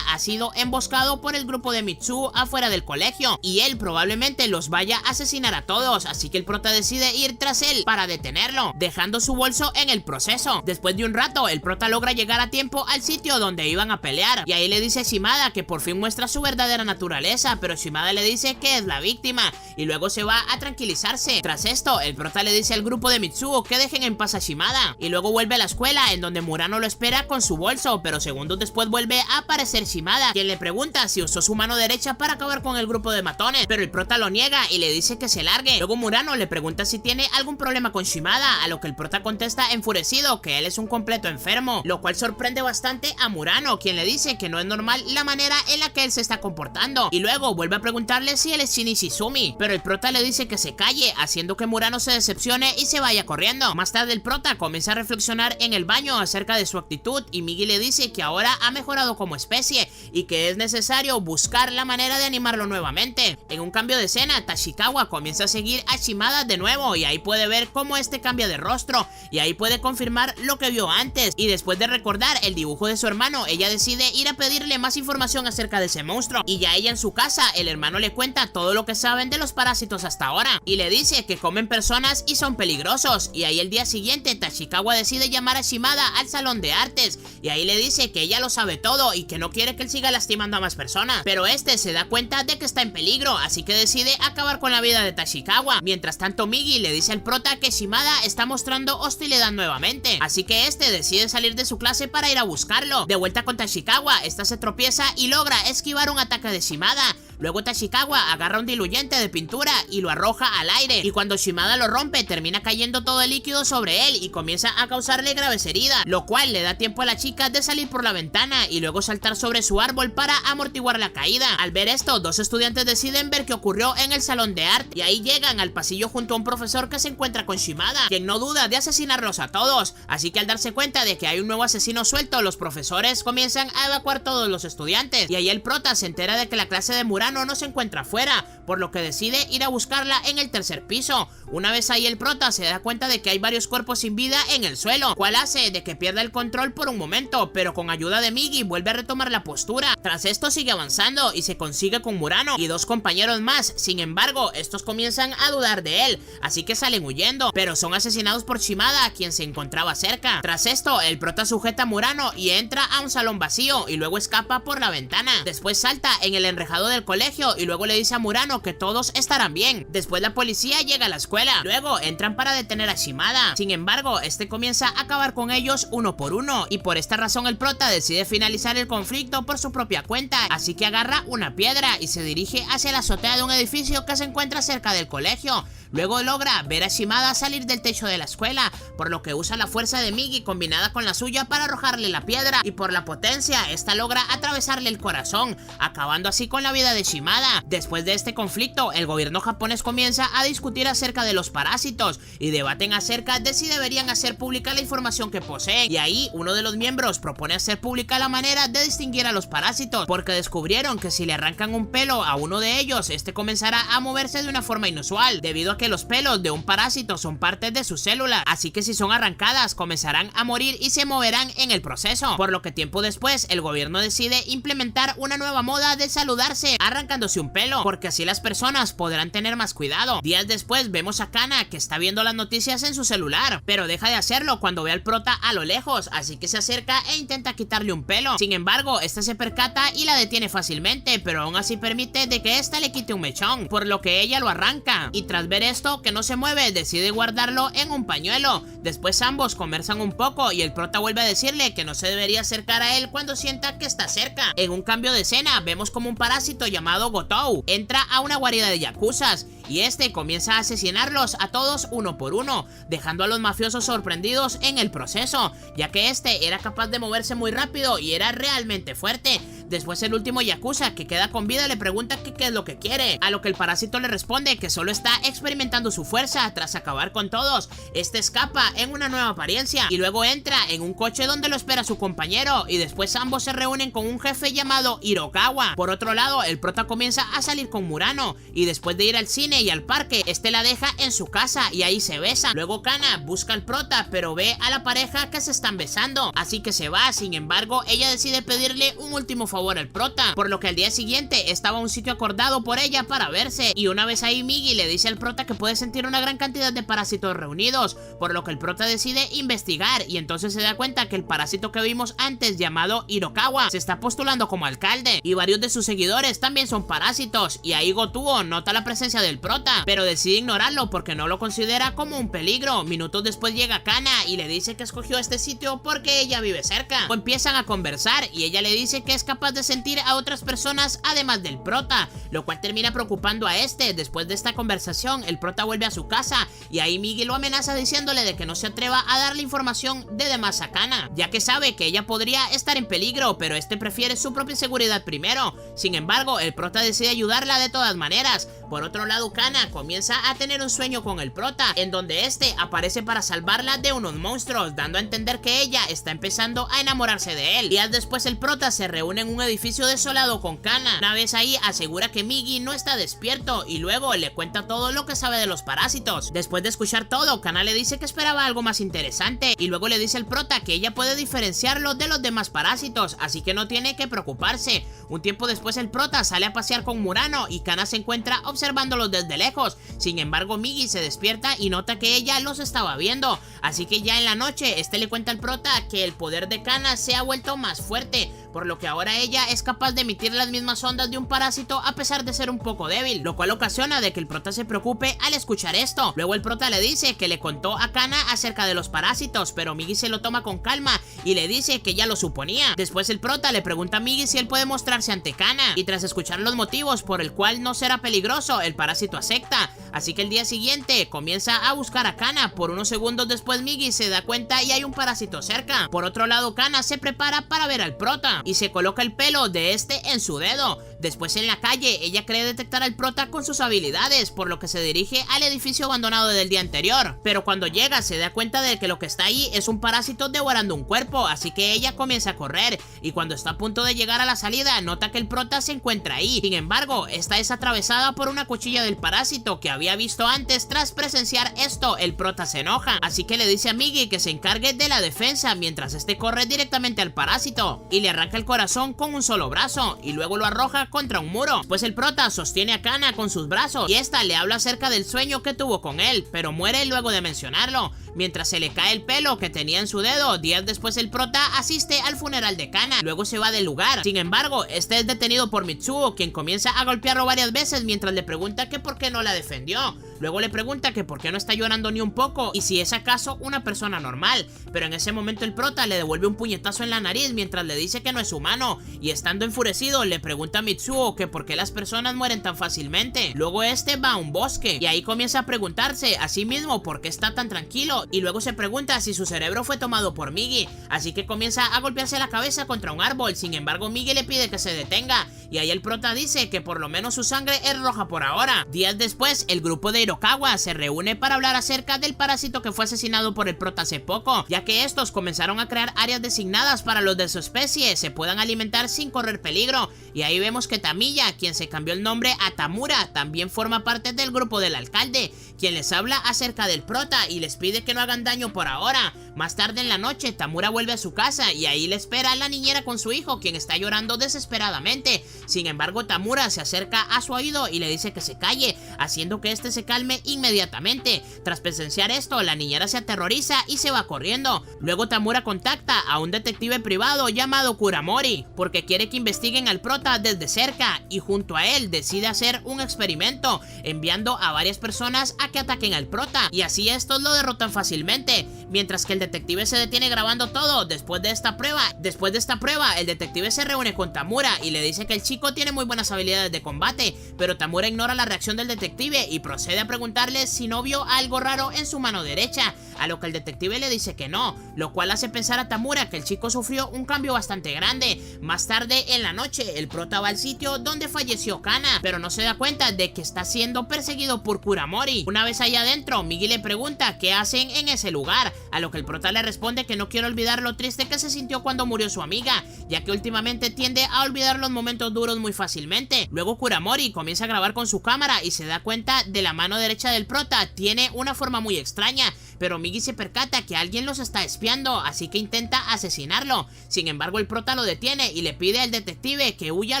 Speaker 1: ha sido emboscado por el grupo de Mitsuo afuera del colegio y él probablemente los vaya a asesinar a todos, así que el prota decide ir tras él para detenerlo, dejando su bolso en el proceso. Después de un rato, el prota logra llegar a tiempo al sitio donde iban a pelear y ahí le dice a Shimada que por fin muestra su verdadera naturaleza, pero Shimada le dice que es la víctima y luego se va a tranquilizarse. Tras esto, el prota le dice al grupo de Mitsuo que dejen en paz a Shimada y luego vuelve a la escuela en donde Murano lo espera con su bolso, pero segundos después vuelve a aparecer Shimada, quien le pregunta si usó su mano derecha para acabar con el grupo de matones, pero el prota lo niega y le dice que se largue. Luego Murano le pregunta si tiene algún problema con Shimada, a lo que el prota contesta enfurecido que él es un completo enfermo, lo cual sorprende bastante a Murano, quien le dice que no es normal la manera en la que él se está comportando, y luego vuelve a preguntarle si él es Shin Izumi, pero el prota le dice que se calle, haciendo que Murano se decepcione y se vaya corriendo. Más tarde el prota comienza a reflexionar en el baño acerca de su actitud y Migi le dice que ahora ha mejorado como especie y que es necesario buscar la manera de animarlo nuevamente. En un cambio de escena, Tachikawa comienza a seguir a Shimada de nuevo y ahí puede ver cómo este cambia de rostro y ahí puede confirmar lo que vio antes, y después de recordar el dibujo de su hermano, ella decide ir a pedirle más información acerca de ese monstruo, y ya ella en su casa, el hermano le cuenta todo lo que saben de los parásitos hasta ahora y le dice que comen personas y son peligrosos, y ahí el día siguiente Tachikawa decide llamar a Shimada al salón de artes y ahí le dice que ella lo sabe todo y que no quiere que él siga lastimando a más personas, pero este se da cuenta de que está en peligro, así que decide acabar con la vida de Tachikawa. Mientras tanto, Migi le dice al prota que Shimada está mostrando hostilidad nuevamente, así que este decide salir de su clase para ir a buscarlo. De vuelta con Tachikawa, esta se tropieza y logra esquivar un ataque de Shimada. Luego Tachikawa agarra un diluyente de pintura y lo arroja al aire, y cuando Shimada lo rompe termina cayendo todo el líquido sobre él y comienza a causarle graves heridas, lo cual le da tiempo a la chica de salir por la ventana y luego saltar sobre su árbol para amortiguar la caída. Al ver esto, dos estudiantes deciden ver qué ocurrió en el salón de arte y ahí llegan al pasillo junto a un profesor que se encuentra con Shimada, quien no duda de asesinarlos a todos, así que al darse cuenta de que hay un nuevo asesino suelto, los profesores comienzan a evacuar todos los estudiantes, y ahí el prota se entera de que la clase de Murano no se encuentra afuera, por lo que decide ir a buscarla en el tercer piso. Una vez ahí el prota se da cuenta de que hay varios cuerpos sin vida en el suelo, cual hace de que pierda el control por un momento, pero con ayuda de Migi vuelve a retomar la postura. Tras esto sigue avanzando y se consigue con Murano y dos compañeros más. Sin embargo, estos comienzan a dudar de él, así que salen huyendo, pero son asesinados por Shimada, quien se encontraba cerca. Tras esto, el prota sujeta a Murano y entra a un salón vacío y luego escapa por la ventana. Después salta en el enrejado del colegio y luego le dice a Murano que todos estarán bien. Después la policía llega a la escuela. Luego entran para detener a Shimada. Sin embargo, este comienza a acabar con ellos uno por uno, y por esta razón el prota decide finalizar el conflicto por su propia cuenta, así que agarra una piedra y se dirige hacia la azotea de un edificio que se encuentra cerca del colegio. Luego logra ver a Shimada salir del techo de la escuela, por lo que usa la fuerza de Migi combinada con la suya para arrojarle la piedra, y por la potencia, esta logra atravesarle el corazón, acabando así con la vida de Shimada. Después de este conflicto, el gobierno japonés comienza a discutir acerca de los parásitos y debaten acerca de si deberían hacer pública la información que poseen, y ahí uno de los miembros propone hacer pública la manera de distinguir a los parásitos, porque descubrieron que si le arrancan un pelo a uno de ellos, este comenzará a moverse de una forma inusual, debido a que que los pelos de un parásito son parte de sus células, así que si son arrancadas comenzarán a morir y se moverán en el proceso, por lo que tiempo después el gobierno decide implementar una nueva moda de saludarse arrancándose un pelo, porque así las personas podrán tener más cuidado. Días después vemos a Kana que está viendo las noticias en su celular, pero deja de hacerlo cuando ve al prota a lo lejos, así que se acerca e intenta quitarle un pelo. Sin embargo, esta se percata y la detiene fácilmente, pero aún así permite de que esta le quite un mechón, por lo que ella lo arranca, y tras ver esto que no se mueve decide guardarlo en un pañuelo. Después ambos conversan un poco y el prota vuelve a decirle que no se debería acercar a él cuando sienta que está cerca. En un cambio de escena vemos como un parásito llamado Gotou entra a una guarida de yakuzas y este comienza a asesinarlos a todos uno por uno, dejando a los mafiosos sorprendidos en el proceso, ya que este era capaz de moverse muy rápido y era realmente fuerte. Después el último yakuza que queda con vida le pregunta que qué es lo que quiere, a lo que el parásito le responde que solo está experimentando su fuerza tras acabar con todos. Este escapa en una nueva apariencia y luego entra en un coche donde lo espera su compañero y después ambos se reúnen con un jefe llamado Hirokawa. Por otro lado, el prota comienza a salir con Murano y después de ir al cine y al parque, este la deja en su casa y ahí se besan. Luego Kana busca al prota pero ve a la pareja que se están besando, así que se va. Sin embargo, ella decide pedirle un último favor al prota, por lo que al día siguiente estaba un sitio acordado por ella para verse, y una vez ahí Migi le dice al prota que puede sentir una gran cantidad de parásitos reunidos, por lo que el prota decide investigar y entonces se da cuenta que el parásito que vimos antes llamado Hirokawa se está postulando como alcalde y varios de sus seguidores también son parásitos, y ahí Gotuo nota la presencia del prota pero decide ignorarlo porque no lo considera como un peligro. Minutos después llega Kana y le dice que escogió este sitio porque ella vive cerca. Empiezan a conversar y ella le dice que es capaz de sentir a otras personas además del prota, lo cual termina preocupando a este. Después de esta conversación el prota vuelve a su casa y ahí Migi lo amenaza diciéndole de que no se atreva a darle información de demás a Kana, ya que sabe que ella podría estar en peligro, pero este prefiere su propia seguridad primero. Sin embargo, el prota decide ayudarla de todas maneras. Por otro lado, Kana comienza a tener un sueño con el prota, en donde este aparece para salvarla de unos monstruos, dando a entender que ella está empezando a enamorarse de él. Días después el prota se reúne en un edificio desolado con Kana. Una vez ahí asegura que Migi no está despierto y luego le cuenta todo lo que sabe de los parásitos. Después de escuchar todo, Kana le dice que esperaba algo más interesante y luego le dice al prota que ella puede diferenciarlo de los demás parásitos, así que no tiene que preocuparse. Un tiempo después el prota sale a pasear con Murano y Kana se encuentra observándolos desde lejos. Sin embargo, Migi se despierta y nota que ella los estaba viendo, así que ya en la noche este le cuenta al prota que el poder de Kana se ha vuelto más fuerte, por lo que ahora ella es capaz de emitir las mismas ondas de un parásito a pesar de ser un poco débil, lo cual ocasiona de que el prota se preocupe al escuchar esto. Luego el prota le dice que le contó a Kana acerca de los parásitos, pero Migi se lo toma con calma y le dice que ya lo suponía. Después el prota le pregunta a Migi si él puede mostrarse ante Kana, y tras escuchar los motivos por el cual no será peligroso, el parásito acepta. Así que el día siguiente comienza a buscar a Kana. Por unos segundos después Migi se da cuenta y hay un parásito cerca. Por otro lado, Kana se prepara para ver al prota y se coloca el pelo de este en su dedo. Después en la calle ella cree detectar al prota con sus habilidades, por lo que se dirige al edificio abandonado del día anterior, pero cuando llega se da cuenta de que lo que está ahí es un parásito devorando un cuerpo, así que ella comienza a correr y cuando está a punto de llegar a la salida nota que el prota se encuentra ahí. Sin embargo, esta es atravesada por una cuchilla del parásito que había visto antes. Tras presenciar esto, el prota se enoja, así que le dice a Migi que se encargue de la defensa mientras este corre directamente al parásito y le arranca el corazón con un solo brazo y luego lo arroja contra un muro. Pues el prota sostiene a Kana con sus brazos y esta le habla acerca del sueño que tuvo con él, pero muere luego de mencionarlo, mientras se le cae el pelo que tenía en su dedo. Días después el prota asiste al funeral de Kana, luego se va del lugar. Sin embargo, este es detenido por Mitsuo, quien comienza a golpearlo varias veces mientras le pregunta que por qué no la defendió. Luego le pregunta que por qué no está llorando ni un poco y si es acaso una persona normal, pero en ese momento el prota le devuelve un puñetazo en la nariz mientras le dice que no es humano, y estando enfurecido le pregunta a Mitsuo que por qué las personas mueren tan fácilmente. Luego este va a un bosque y ahí comienza a preguntarse a sí mismo por qué está tan tranquilo y luego se pregunta si su cerebro fue tomado por Migi, así que comienza a golpearse la cabeza contra un árbol. Sin embargo, Migi le pide que se detenga y ahí el prota dice que por lo menos su sangre es roja por ahora. Días después el grupo de Hirokawa se reúne para hablar acerca del parásito que fue asesinado por el prota hace poco, ya que estos comenzaron a crear áreas designadas para los de su especie se puedan alimentar sin correr peligro, y ahí vemos vemos que Tamiya, quien se cambió el nombre a Tamura, también forma parte del grupo del alcalde, quien les habla acerca del prota y les pide que no hagan daño por ahora. Más tarde en la noche, Tamura vuelve a su casa y ahí le espera a la niñera con su hijo, quien está llorando desesperadamente. Sin embargo, Tamura se acerca a su oído y le dice que se calle, haciendo que este se calme inmediatamente. Tras presenciar esto, la niñera se aterroriza y se va corriendo. Luego Tamura contacta a un detective privado llamado Kuramori, porque quiere que investiguen al prota desde cerca, y junto a él decide hacer un experimento, enviando a varias personas a que ataquen al prota, y así estos lo derrotan fácilmente, mientras que el detective se detiene grabando todo. Después de esta prueba, el detective se reúne con Tamura y le dice que el chico tiene muy buenas habilidades de combate, pero Tamura ignora la reacción del detective y procede a preguntarle si no vio algo raro en su mano derecha, a lo que el detective le dice que no, lo cual hace pensar a Tamura que el chico sufrió un cambio bastante grande. Más tarde en la noche, el prota va al sitio donde falleció Kana, pero no se da cuenta de que está siendo perseguido por Kuramori. Una vez allá adentro, Migi le pregunta qué hacen en ese lugar, a lo que el prota le responde que no quiere olvidar lo triste que se sintió cuando murió su amiga, ya que últimamente tiende a olvidar los momentos duros muy fácilmente. Luego Kuramori comienza a grabar con su cámara y se da cuenta de la mano derecha del prota tiene una forma muy extraña, pero Migi se percata que alguien los está espiando, así que intenta asesinarlo. Sin embargo, el prota lo detiene y le pide al detective que huya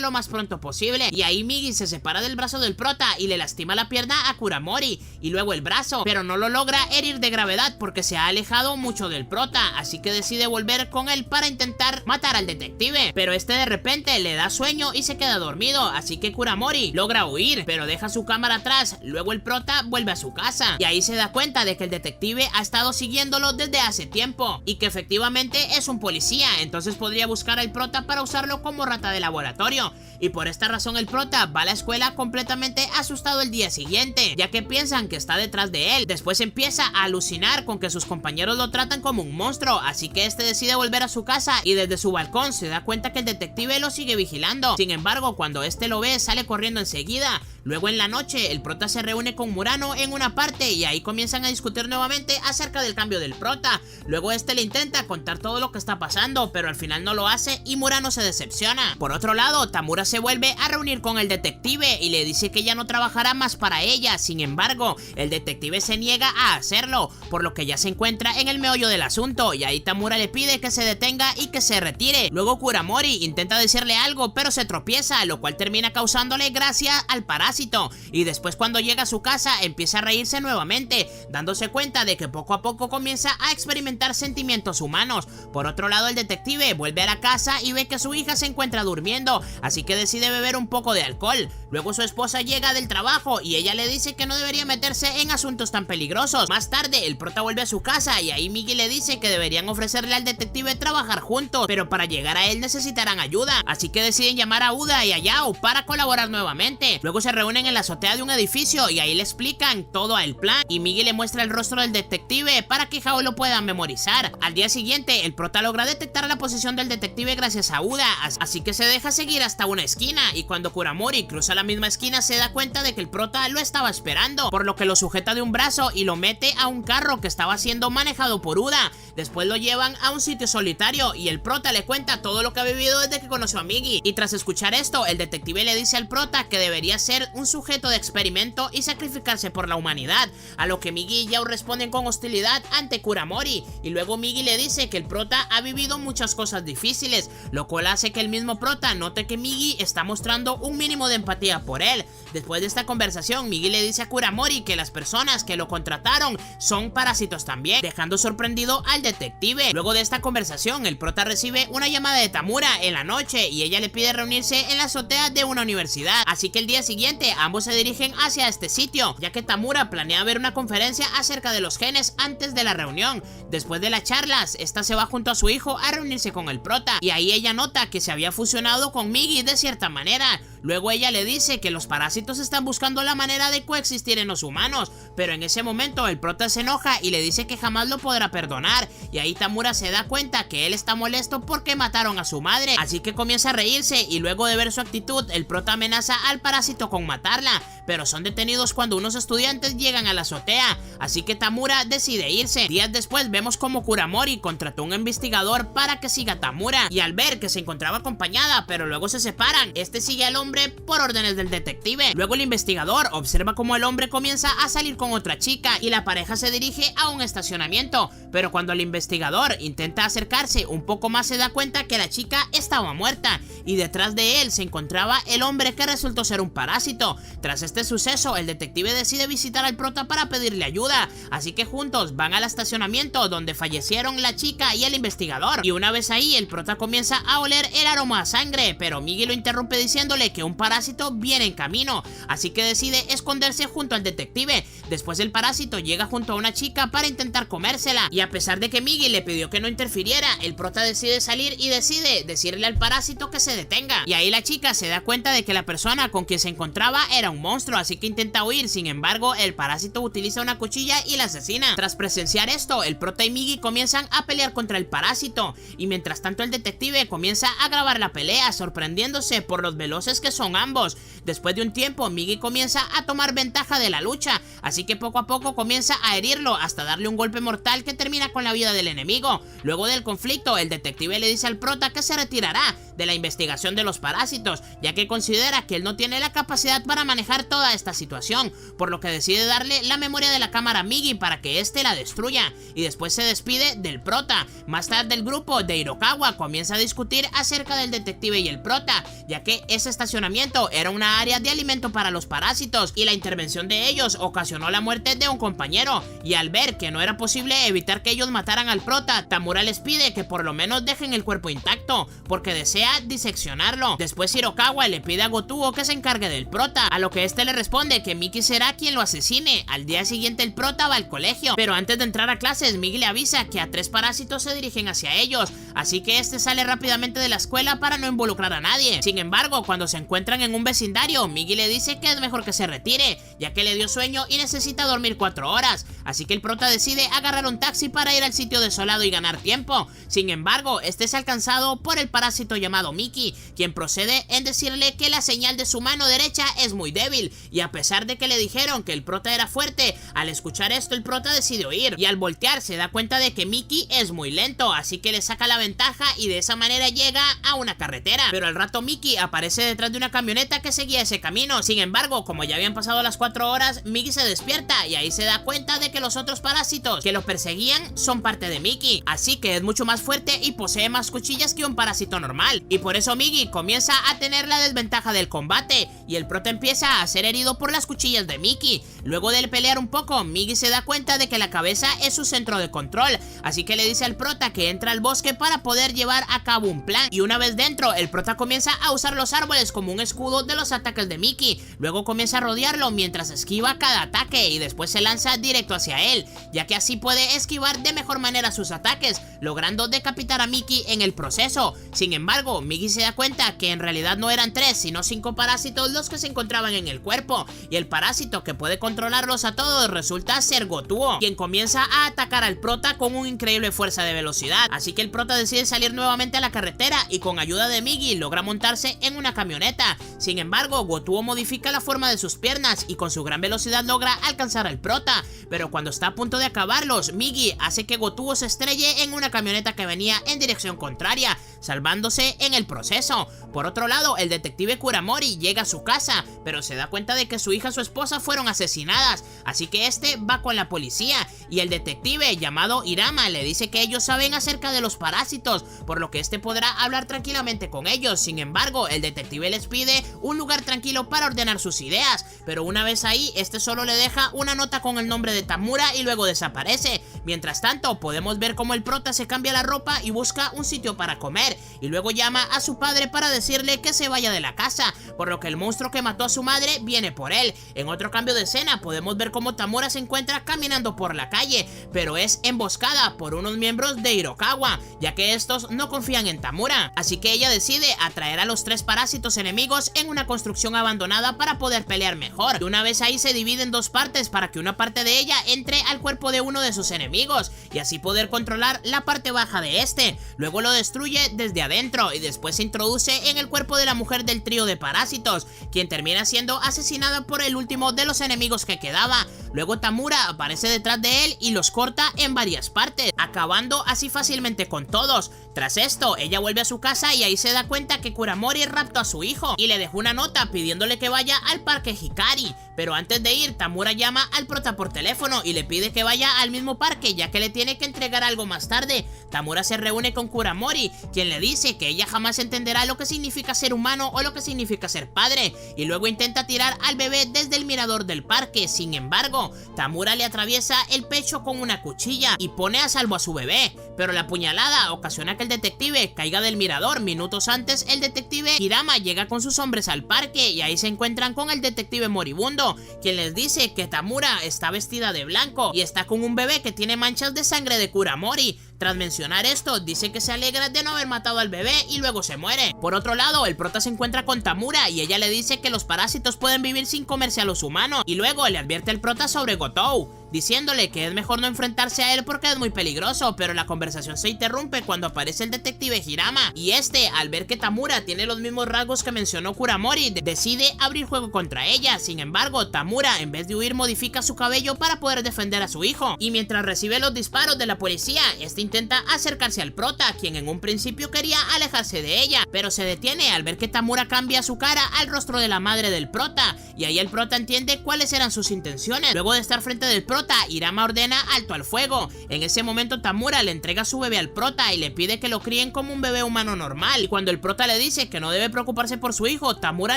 Speaker 1: lo más pronto posible, y ahí Migi se separa del brazo del prota y le lastima la pierna a Kuramori y luego el brazo, pero no lo logra herir de gravedad porque se ha alejado mucho del prota, así que decide volver con él para intentar matar al detective, pero este de repente le da sueño y se queda dormido, así que Kuramori logra huir, pero deja su cámara atrás. Luego el prota vuelve a su casa y ahí se da cuenta de que el detective ha estado siguiéndolo desde hace tiempo y que efectivamente es un policía, entonces podría buscar al prota para usarlo como rata de laboratorio, y por esta razón el prota va a la escuela completamente asustado el día siguiente, ya que piensan que está detrás de él. Después empieza a alucinar con que sus compañeros lo tratan como un monstruo, así que este decide volver a su casa y desde su balcón se da cuenta que el detective lo sigue vigilando. Sin embargo, cuando este lo ve, sale corriendo enseguida. Luego en la noche, el prota se reúne con Murano en una parte y ahí comienzan a discutir nuevamente acerca del cambio del prota. Luego este le intenta contar todo lo que está pasando, pero al final no lo hace y Murano se decepciona. Por otro lado, Tamura se vuelve a reunir con el detective y le dice que ya no trabajará más para ella. Sin embargo, el detective se niega a hacerlo, por lo que ya se encuentra en el meollo del asunto, y ahí Tamura le pide que se detenga y que se retire. Luego Kuramori intenta decirle algo, pero se tropieza, lo cual termina causándole gracia al parásito, y después cuando llega a su casa empieza a reírse nuevamente, dándose cuenta de que poco a poco comienza a experimentar sentimientos humanos. Por otro lado, el detective vuelve a la casa y ve que su hija se encuentra durmiendo, así que decide beber un poco de alcohol. Luego su esposa llega del trabajo y ella le dice que no debería meterse en asuntos tan peligrosos. Más tarde, el prota vuelve a su casa y ahí Migi le dice que deberían ofrecerle al detective trabajar juntos, pero para llegar a él necesitarán ayuda, así que deciden llamar a Uda y a Yao para colaborar nuevamente. Luego se reúnen en la azotea de un edificio y ahí le explican todo el plan, y Migi le muestra el rostro del detective para que Yao lo pueda memorizar. Al día siguiente, el prota logra detectar la posición del detective gracias a Uda, así que se deja seguir hasta una esquina, y cuando Kuramori cruza la misma esquina se da cuenta de que el prota lo estaba esperando, por lo que lo sujeta de un brazo y lo mete a un carro que estaba siendo manejado por Uda. Después lo llevan a un sitio solitario y el prota le cuenta todo lo que ha vivido desde que conoció a Migi, y tras escuchar esto, el detective le dice al prota que debería ser un sujeto de experimento y sacrificarse por la humanidad, a lo que Migi y Yao responden con hostilidad ante Kuramori, y luego Migi le dice que el prota ha vivido muchas cosas difíciles, lo cual hace que el mismo prota note que Migi está mostrando un mínimo de empatía por él. Después de esta conversación, Migi le dice a Kuramori que las personas que lo contrataron son parásitos también, dejando sorprendido al detective. Luego de esta conversación, el prota recibe una llamada de Tamura en la noche y ella le pide reunirse en la azotea de una universidad, así que el día siguiente ambos se dirigen hacia este sitio, ya que Tamura planea ver una conferencia acerca de los genes antes de la reunión. Después de las charlas, esta se va junto a su hijo a reunirse con el prota, y ahí ella nota que se había fusionado con Migi de cierta manera. Luego ella le dice que los parásitos están buscando la manera de coexistir en los humanos, pero en ese momento el prota se enoja y le dice que jamás lo podrá perdonar, y ahí Tamura se da cuenta que él está molesto porque mataron a su madre, así que comienza a reírse, y luego de ver su actitud, el prota amenaza al parásito con matarla, pero son detenidos cuando unos estudiantes llegan a la azotea, así que Tamura decide irse. Días después vemos como Kuramori contrató un investigador para que siga a Tamura, y al ver que se encontraba acompañada pero luego se separan, este sigue al hombre por órdenes del detective. Luego el investigador observa como el hombre comienza a salir con otra chica y la pareja se dirige a un estacionamiento, pero cuando el investigador intenta acercarse un poco más se da cuenta que la chica estaba muerta y detrás de él se encontraba el hombre que resultó ser un parásito. Tras este suceso el detective decide visitar al prota para pedirle ayuda, así que juntos van al estacionamiento donde fallecieron la chica y el investigador, y una vez ahí el prota comienza a oler el aroma a sangre, pero Migi lo interrumpe diciéndole que un parásito viene en camino, así que decide esconderse junto al detective. Después el parásito llega junto a una chica para intentar comérsela, y a pesar de que Migi le pidió que no interfiriera, el prota decide salir y decide decirle al parásito que se detenga, y ahí la chica se da cuenta de que la persona con quien se encontraba era un monstruo, así que intenta huir. Sin embargo, el parásito utiliza una cuchilla y la asesina. Tras presenciar esto, el prota y Migi comienzan a pelear contra el parásito, y mientras tanto el detective comienza a grabar la pelea, sorprendiéndose por los veloces que son ambos. Después de un tiempo, Migi comienza a tomar ventaja de la lucha, así que poco a poco comienza a herirlo hasta darle un golpe mortal que termina con la vida del enemigo. Luego del conflicto, el detective le dice al prota que se retirará de la investigación de los parásitos, ya que considera que él no tiene la capacidad para manejar toda esta situación, por lo que decide darle la memoria de la cámara a Migi para que éste la destruya, y después se despide del prota. Más tarde el grupo de Hirokawa comienza a discutir acerca del detective y el prota, ya que ese estacionamiento era una área de alimento para los parásitos y la intervención de ellos ocasionó la muerte de un compañero, y al ver que no era posible evitar que ellos mataran al prota, Tamura les pide que por lo menos dejen el cuerpo intacto, porque desea diseccionarlo. Después Hirokawa le pide a Gotuo que se encargue del prota, a lo que este le responde que Miki será quien lo asesine. Al día siguiente el prota va al colegio, pero antes de entrar a clases Migi le avisa que a 3 parásitos se dirigen hacia ellos, así que este sale rápidamente de la escuela para no involucrar a nadie. Sin embargo, cuando se encuentran en un vecindario, Migi le dice que es mejor que se retire, ya que le dio sueño y necesita dormir 4 horas, así que el prota decide agarrar un taxi para ir al sitio desolado y ganar tiempo. Sin embargo, este es alcanzado por el parásito llamado Miki, quien procede en decirle que la señal de su mano derecha es muy débil, y a pesar de que le dijeron que el prota era fuerte, al escuchar esto el prota decide huir, y al voltear se da cuenta de que Miki es muy lento, así que le saca la ventaja y de esa manera llega a una carretera. Pero al rato Miki aparece detrás de una camioneta que seguía ese camino. Sin embargo, como ya habían pasado las 4 horas, Miki se despierta y ahí se da cuenta de que los otros parásitos que lo perseguían son parte de Miki, así que es mucho más fuerte y posee más cuchillas que un parásito normal, y por eso Migi comienza a tener la desventaja del combate, y el prota empieza a ser herido por las cuchillas de Miki. Luego de pelear un poco, Migi se da cuenta de que la cabeza es su centro de control, así que le dice al prota que entra al bosque para poder llevar a cabo un plan, y una vez dentro, el prota comienza a usar los árboles como un escudo de los ataques de Miki. Luego comienza a rodearlo mientras esquiva cada ataque y después se lanza directo hacia él, ya que así puede esquivar de mejor manera sus ataques, logrando decapitar a Miki en el proceso. Sin embargo, Migi se da cuenta que en realidad no eran 3 sino 5 parásitos los que se encontraban en el cuerpo, y el parásito que puede controlarlos a todos resulta ser Gotuo, quien comienza a atacar al prota con una increíble fuerza de velocidad, así que el prota decide salir nuevamente a la carretera y con ayuda de Migi logra montarse en una camioneta. Sin embargo, Gotuo modifica la forma de sus piernas y con su gran velocidad logra alcanzar al prota, pero cuando está a punto de acabarlos, Migi hace que Gotuo se estrelle en una camioneta que venía en dirección contraria, salvándose en el proceso. Por otro lado, el detective Kuramori llega a su casa, pero se da cuenta de que su hija y su esposa fueron asesinadas, así que este va con la policía, y el detective llamado Irama le dice que ellos saben acerca de los parásitos, por lo que este podrá hablar tranquilamente con ellos. Sin embargo, el detective les pide un lugar tranquilo para ordenar sus ideas, pero una vez ahí, este solo le deja una nota con el nombre de Tamura y luego desaparece. Mientras tanto, podemos ver cómo el prota se cambia la ropa y busca un sitio para comer, y luego llama a su padre para decirle que se vaya de la casa, por lo que el monstruo que mató a su madre viene por él. En otro cambio de escena, podemos ver cómo Tamura se encuentra caminando por la calle, pero es emboscada por unos miembros de Hirokawa, ya que estos no confían en Tamura, así que ella decide atraer a los 3 parásitos enemigos en una construcción abandonada para poder pelear mejor. Y una vez ahí se divide en 2 partes para que una parte de ella entre al cuerpo de uno de sus enemigos enemigos y así poder controlar la parte baja de este. Luego lo destruye desde adentro y después se introduce en el cuerpo de la mujer del trío de parásitos, quien termina siendo asesinada por el último de los enemigos que quedaba. Luego Tamura aparece detrás de él y los corta en varias partes, acabando así fácilmente con todos. Tras esto, ella vuelve a su casa y ahí se da cuenta que Kuramori raptó a su hijo y le dejó una nota pidiéndole que vaya al parque Hikari. Pero antes de ir, Tamura llama al prota por teléfono y le pide que vaya al mismo parque, ya que le tiene que entregar algo más tarde. Tamura se reúne con Kuramori, quien le dice que ella jamás entenderá lo que significa ser humano o lo que significa ser padre, y luego intenta tirar al bebé desde el mirador del parque. Sin embargo, Tamura le atraviesa el pecho con una cuchilla y pone a salvo a su bebé, pero la puñalada ocasiona que el detective caiga del mirador. Minutos antes, el detective Hirama llega con sus hombres al parque y ahí se encuentran con el detective moribundo, quien les dice que Tamura está vestida de blanco y está con un bebé que tiene manchas de sangre de Kuramori. Tras mencionar esto, dice que se alegra de no haber matado al bebé y luego se muere. Por otro lado, el prota se encuentra con Tamura y ella le dice que los parásitos pueden vivir sin comerse a los humanos, y luego le advierte el prota sobre Gotou, diciéndole que es mejor no enfrentarse a él porque es muy peligroso, pero la conversación se interrumpe cuando aparece el detective Hirama, y este, al ver que Tamura tiene los mismos rasgos que mencionó Kuramori, decide abrir juego contra ella. Sin embargo, Tamura, en vez de huir, modifica su cabello para poder defender a su hijo, y mientras recibe los disparos de la policía, este intenta acercarse al prota, quien en un principio quería alejarse de ella, pero se detiene al ver que Tamura cambia su cara al rostro de la madre del prota, y ahí el prota entiende cuáles eran sus intenciones. Luego de estar frente del prota, Hirama ordena alto al fuego. En ese momento Tamura le entrega su bebé al prota y le pide que lo críen como un bebé humano normal, y cuando el prota le dice que no debe preocuparse por su hijo, Tamura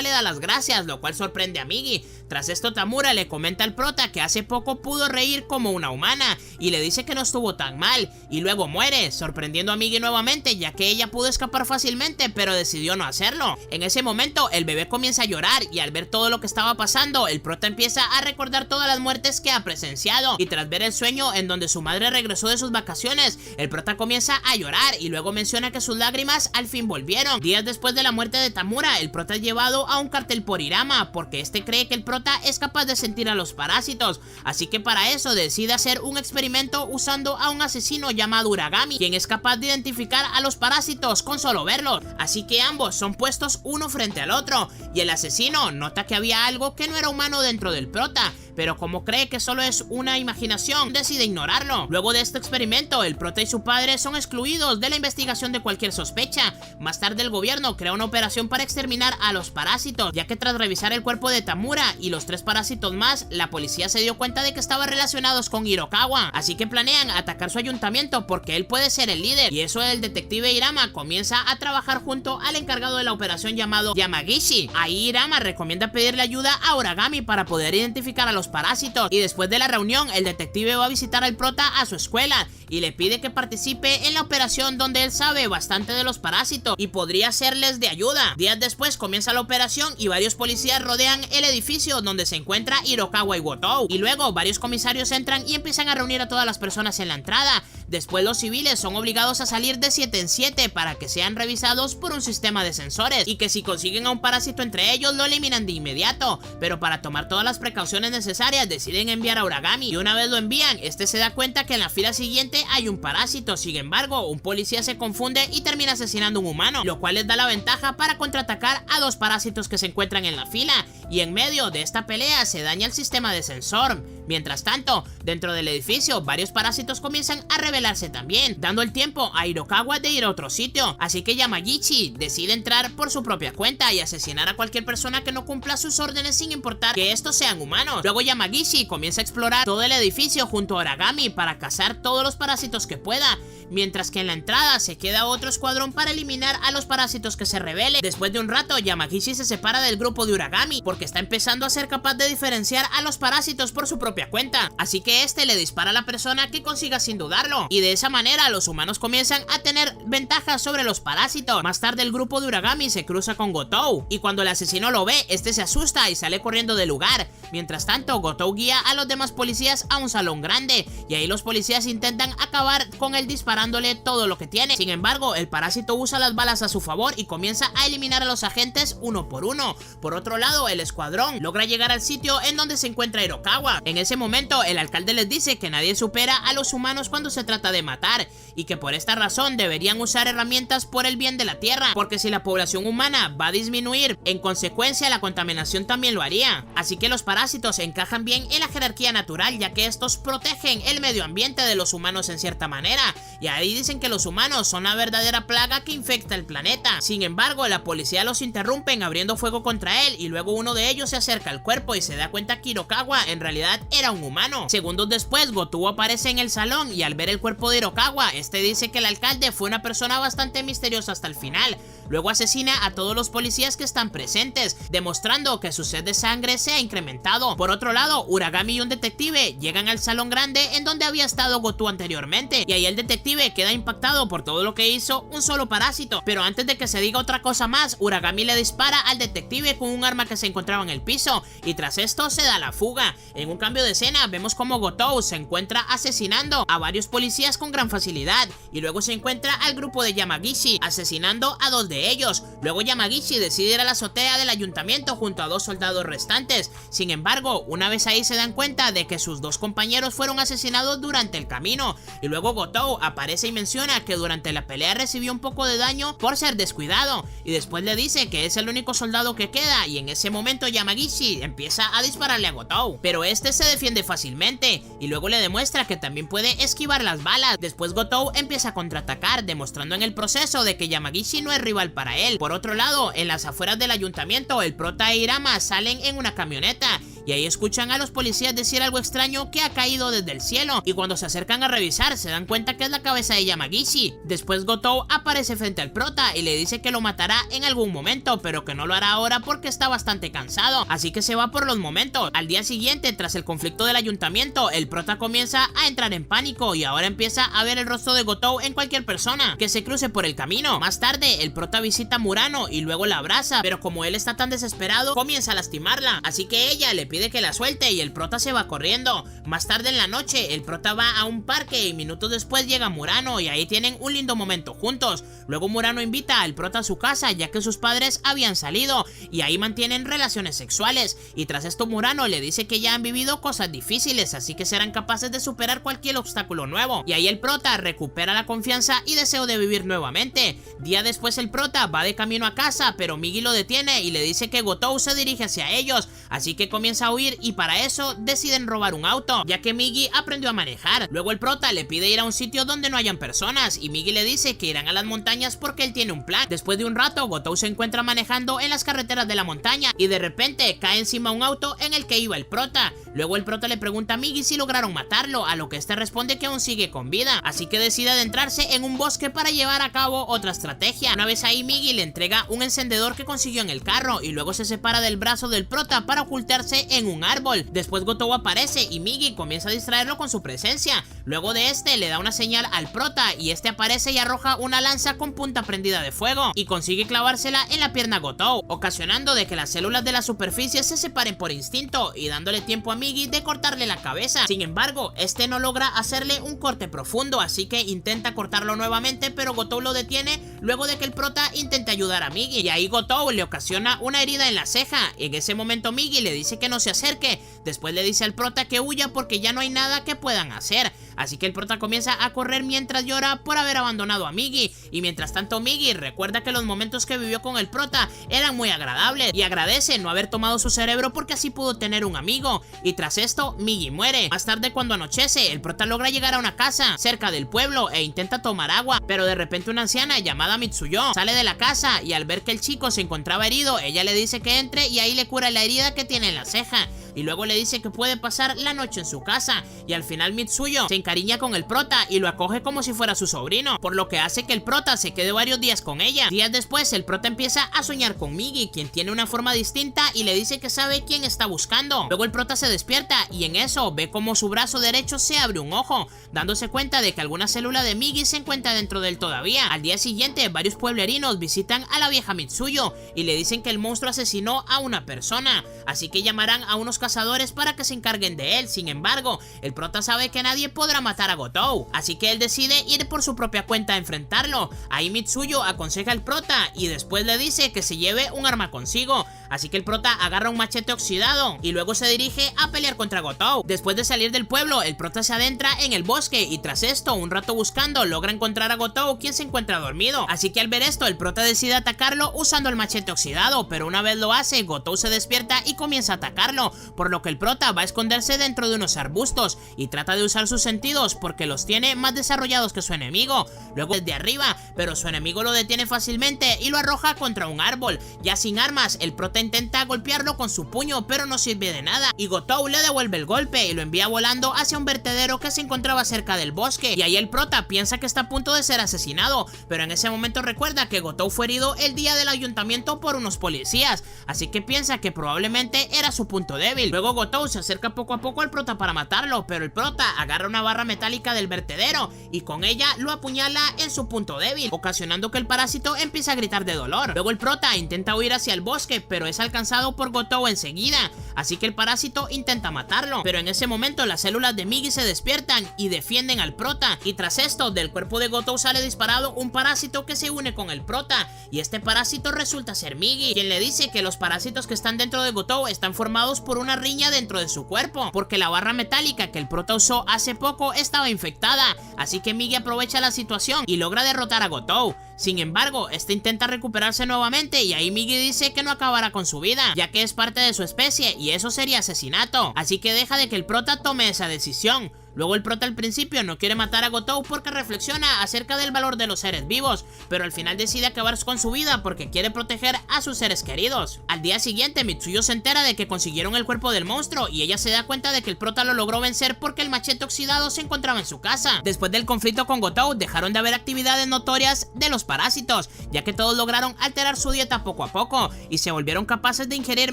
Speaker 1: le da las gracias, lo cual sorprende a Migi. Tras esto, Tamura le comenta al prota que hace poco pudo reír como una humana y le dice que no estuvo tan mal, y luego muere, sorprendiendo a Migi nuevamente, ya que ella pudo escapar fácilmente pero decidió no hacerlo. En ese momento el bebé comienza a llorar y al ver todo lo que estaba pasando, el prota empieza a recordar todas las muertes que ha presenciado, y tras ver el sueño en donde su madre regresó de sus vacaciones, el prota comienza a llorar y luego menciona que sus lágrimas al fin volvieron. Días después de la muerte de Tamura, el prota es llevado a un cartel por Hirama porque este cree que el prota es capaz de sentir a los parásitos, así que para eso decide hacer un experimento usando a un asesino llamado Uragami, quien es capaz de identificar a los parásitos con solo verlos. Así que ambos son puestos uno frente al otro y el asesino nota que había algo que no era humano dentro del prota, pero como cree que solo es una imaginación, decide ignorarlo. Luego de este experimento, el prota y su padre son excluidos de la investigación de cualquier sospecha. Más tarde el gobierno crea una operación para exterminar a los parásitos, ya que tras revisar el cuerpo de Tamura y los 3 parásitos más, la policía se dio cuenta de que estaban relacionados con Hirokawa, así que planean atacar su ayuntamiento porque él puede ser el líder, y eso el detective Hirama comienza a trabajar junto al encargado de la operación llamado Yamagishi. Ahí Hirama recomienda pedirle ayuda a Uragami para poder identificar a los parásitos, y después de la reunión el detective va a visitar al prota a su escuela y le pide que participe en la operación donde él sabe bastante de los parásitos y podría serles de ayuda. Días después comienza la operación y varios policías rodean el edificio donde se encuentra Hirokawa y Gotou, y luego varios comisarios entran y empiezan a reunir a todas las personas en la entrada. Después los civiles son obligados a salir de 7 en 7 para que sean revisados por un sistema de sensores, y que si consiguen a un parásito entre ellos lo eliminan de inmediato, pero para tomar todas las precauciones necesarias deciden enviar a Uragami, y una vez lo envían, este se da cuenta que en la fila siguiente hay un parásito. Sin embargo, un policía se confunde y termina asesinando a un humano, lo cual les da la ventaja para contraatacar a 2 parásitos que se encuentran en la fila, y en medio de esta pelea se daña el sistema de sensor. Mientras tanto, dentro del edificio, varios parásitos comienzan a rebelarse también, dando el tiempo a Hirokawa de ir a otro sitio, así que Yamagishi decide entrar por su propia cuenta y asesinar a cualquier persona que no cumpla sus órdenes sin importar que estos sean humanos. Luego Yamagishi comienza a explorar todo el edificio junto a Uragami para cazar todos los parásitos que pueda, mientras que en la entrada se queda otro escuadrón para eliminar a los parásitos que se rebelen. Después de un rato, Yamagishi se separa del grupo de Uragami porque está empezando a ser capaz de diferenciar a los parásitos por su propia cuenta, así que este le dispara a la persona que consiga sin dudarlo, y de esa manera los humanos comienzan a tener ventajas sobre los parásitos. Más tarde el grupo de Uragami se cruza con Gotou, y cuando el asesino lo ve, este se asusta y sale corriendo del lugar. Mientras tanto, Gotou guía a los demás policías a un salón grande, y ahí los policías intentan acabar con él disparándole todo lo que tiene. Sin embargo, el parásito usa las balas a su favor y comienza a eliminar a los agentes uno por uno. Por otro lado, el escuadrón logra llegar al sitio en donde se encuentra Hirokawa. En ese momento, el alcalde les dice que nadie supera a los humanos cuando se trata de matar, y que por esta razón deberían usar herramientas por el bien de la tierra, porque si la población humana va a disminuir, en consecuencia la contaminación también lo haría. Así que los parásitos encajan bien en la jerarquía natural, ya que estos protegen el medio ambiente de los humanos en cierta manera, y ahí dicen que los humanos son la verdadera plaga que infecta el planeta. Sin embargo, la policía los interrumpen abriendo fuego contra él, y luego uno de ellos se acerca al cuerpo y se da cuenta que Hirokawa en realidad era un humano. Segundos después, Gotou aparece en el salón y al ver el cuerpo de Hirokawa, este dice que el alcalde fue una persona bastante misteriosa hasta el final. Luego asesina a todos los policías que están presentes, demostrando que su sed de sangre se ha incrementado. Por otro lado, Uragami y un detective llegan al salón grande en donde había estado Gotou anteriormente, y ahí el detective queda impactado por todo lo que hizo un solo parásito. Pero antes de que se diga otra cosa más, Uragami le dispara al detective con un arma que se encontraba en el piso, y tras esto se da la fuga. En un cambio de escena vemos como Gotou se encuentra asesinando a varios policías con gran facilidad, y luego se encuentra al grupo de Yamagishi asesinando a 2 de ellos. Luego Yamagishi decide ir a la azotea del ayuntamiento junto a 2 soldados restantes. Sin embargo, una vez ahí se dan cuenta de que sus 2 compañeros fueron asesinados durante el camino, y luego Gotou aparece y menciona que durante la pelea recibió un poco de daño por ser descuidado, y después le dice que es el único soldado que queda, y en ese momento Yamagishi empieza a dispararle a Gotou, pero este se defiende fácilmente y luego le demuestra que también puede esquivar las balas. Después Gotou empieza a contraatacar, demostrando en el proceso de que Yamagishi no es rival para él. Por otro lado, en las afueras del ayuntamiento, el prota e Irama salen en una camioneta y ahí escuchan a los policías decir algo extraño que ha caído desde el cielo, y cuando se acercan a revisar se dan cuenta que es la cabeza de Yamagishi. Después Gotou aparece frente al prota y le dice que lo matará en algún momento, pero que no lo hará ahora porque está bastante cansado, así que se va por los momentos. Al día siguiente, tras el conflicto del ayuntamiento, el prota comienza a entrar en pánico y ahora empieza a ver el rostro de Gotou en cualquier persona que se cruce por el camino. Más tarde, el prota visita a Murano y luego la abraza, pero como él está tan desesperado, comienza a lastimarla, así que ella le pide que la suelte y el prota se va corriendo. Más tarde en la noche, el prota va a un parque y minutos después llega Murano y ahí tienen un lindo momento juntos. Luego Murano invita al prota a su casa ya que sus padres habían salido y ahí mantienen relaciones sexuales, y tras esto Murano le dice que ya han vivido cosas difíciles, así que serán capaces de superar cualquier obstáculo nuevo, y ahí el prota recupera la confianza y deseo de vivir nuevamente. Día después el prota va de camino a casa, pero Migi lo detiene y le dice que Gotou se dirige hacia ellos, así que comienza a huir y para eso deciden robar un auto, ya que Migi aprendió a manejar. Luego el prota le pide ir a un sitio donde no hayan personas y Migi le dice que irán a las montañas porque él tiene un plan. Después de un rato, Gotou se encuentra manejando en las carreteras de la montaña y de repente cae encima un auto en el que iba el prota. Luego el prota le pregunta a Migi si lograron matarlo, a lo que este responde que aún sigue con vida, así que decide adentrarse en un bosque para llevar a cabo otra estrategia. Una vez ahí, Migi le entrega un encendedor que consiguió en el carro y luego se separa del brazo del prota para ocultarse en un árbol. Después Gotou aparece y Migi comienza a distraerlo con su presencia. Luego de este le da una señal al prota y este aparece y arroja una lanza con punta prendida de fuego y consigue clavársela en la pierna a Gotou, ocasionando de que las células de la superficie se separen por instinto y dándole tiempo a Migi de cortarle la cabeza. Sin embargo, este no logra hacerle un corte profundo, así que intenta cortarlo nuevamente, pero Gotou lo detiene luego de que el prota intente ayudar a Migi, y ahí Gotou le ocasiona una herida en la ceja. En ese momento Migi le dice que no se acerque, después le dice al prota que huya porque ya no hay nada que puedan hacer, así que el prota comienza a correr mientras llora por haber abandonado a Migi, y mientras tanto Migi recuerda que los momentos que vivió con el prota eran muy agradables y agradece no haber tomado su cerebro porque así pudo tener un amigo, y tras esto Migi muere. Más tarde, cuando anochece, el prota logra llegar a una casa cerca del pueblo e intenta tomar agua, pero de repente una anciana llamada Mitsuyo sale de la casa y al ver que el chico se encontraba herido, ella le dice que entre y ahí le cura la herida que tiene en la ceja, y luego le dice que puede pasar la noche en su casa, y al final Mitsuyo se encariña con el prota y lo acoge como si fuera su sobrino, por lo que hace que el prota se quede varios días con ella. Días después el prota empieza a soñar con Migi, quien tiene una forma distinta y le dice que sabe quién está buscando. Luego el prota se despierta y en eso ve como su brazo derecho se abre un ojo, dándose cuenta de que alguna célula de Migi se encuentra dentro de él todavía. Al día siguiente varios pueblerinos visitan a la vieja Mitsuyo y le dicen que el monstruo asesinó a una persona, así que llamarán a unos cazadores para que se encarguen de él. Sin embargo, el prota sabe que nadie podrá para matar a Gotou, así que él decide ir por su propia cuenta a enfrentarlo. Ahí Mitsuyo aconseja al prota y después le dice que se lleve un arma consigo, así que el prota agarra un machete oxidado y luego se dirige a pelear contra Gotou. Después de salir del pueblo, el prota se adentra en el bosque y tras esto, un rato buscando, logra encontrar a Gotou, quien se encuentra dormido, así que al ver esto, el prota decide atacarlo usando el machete oxidado, pero una vez lo hace, Gotou se despierta y comienza a atacarlo, por lo que el prota va a esconderse dentro de unos arbustos y trata de usar sus sentidos porque los tiene más desarrollados que su enemigo. Luego desde arriba, pero su enemigo lo detiene fácilmente y lo arroja contra un árbol. Ya sin armas, el prota intenta golpearlo con su puño, pero no sirve de nada y Gotou le devuelve el golpe y lo envía volando hacia un vertedero que se encontraba cerca del bosque, y ahí el prota piensa que está a punto de ser asesinado, pero en ese momento recuerda que Gotou fue herido el día del ayuntamiento por unos policías, así que piensa que probablemente era su punto débil. Luego Gotou se acerca poco a poco al prota para matarlo, pero el prota agarra una barra metálica del vertedero y con ella lo apuñala en su punto débil, ocasionando que el parásito empiece a gritar de dolor. Luego el prota intenta huir hacia el bosque, pero es alcanzado por Gotou enseguida, así que el parásito intenta matarlo, pero en ese momento las células de Migi se despiertan y defienden al prota, y tras esto del cuerpo de Gotou sale disparado un parásito que se une con el prota, y este parásito resulta ser Migi, quien le dice que los parásitos que están dentro de Gotou están formados por una riña dentro de su cuerpo, porque la barra metálica que el prota usó hace poco estaba infectada, así que Migi aprovecha la situación y logra derrotar a Gotou. Sin embargo, este intenta recuperarse nuevamente y ahí Migi dice que no acabará con su vida, ya que es parte de su especie y eso sería asesinato, así que deja de que el prota tome esa decisión. Luego el prota al principio no quiere matar a Gotou porque reflexiona acerca del valor de los seres vivos, pero al final decide acabar con su vida porque quiere proteger a sus seres queridos. Al día siguiente Mitsuyo se entera de que consiguieron el cuerpo del monstruo y ella se da cuenta de que el prota lo logró vencer porque el machete oxidado se encontraba en su casa. Después del conflicto con Gotou dejaron de haber actividades notorias de los parásitos, ya que todos lograron alterar su dieta poco a poco y se volvieron capaces de ingerir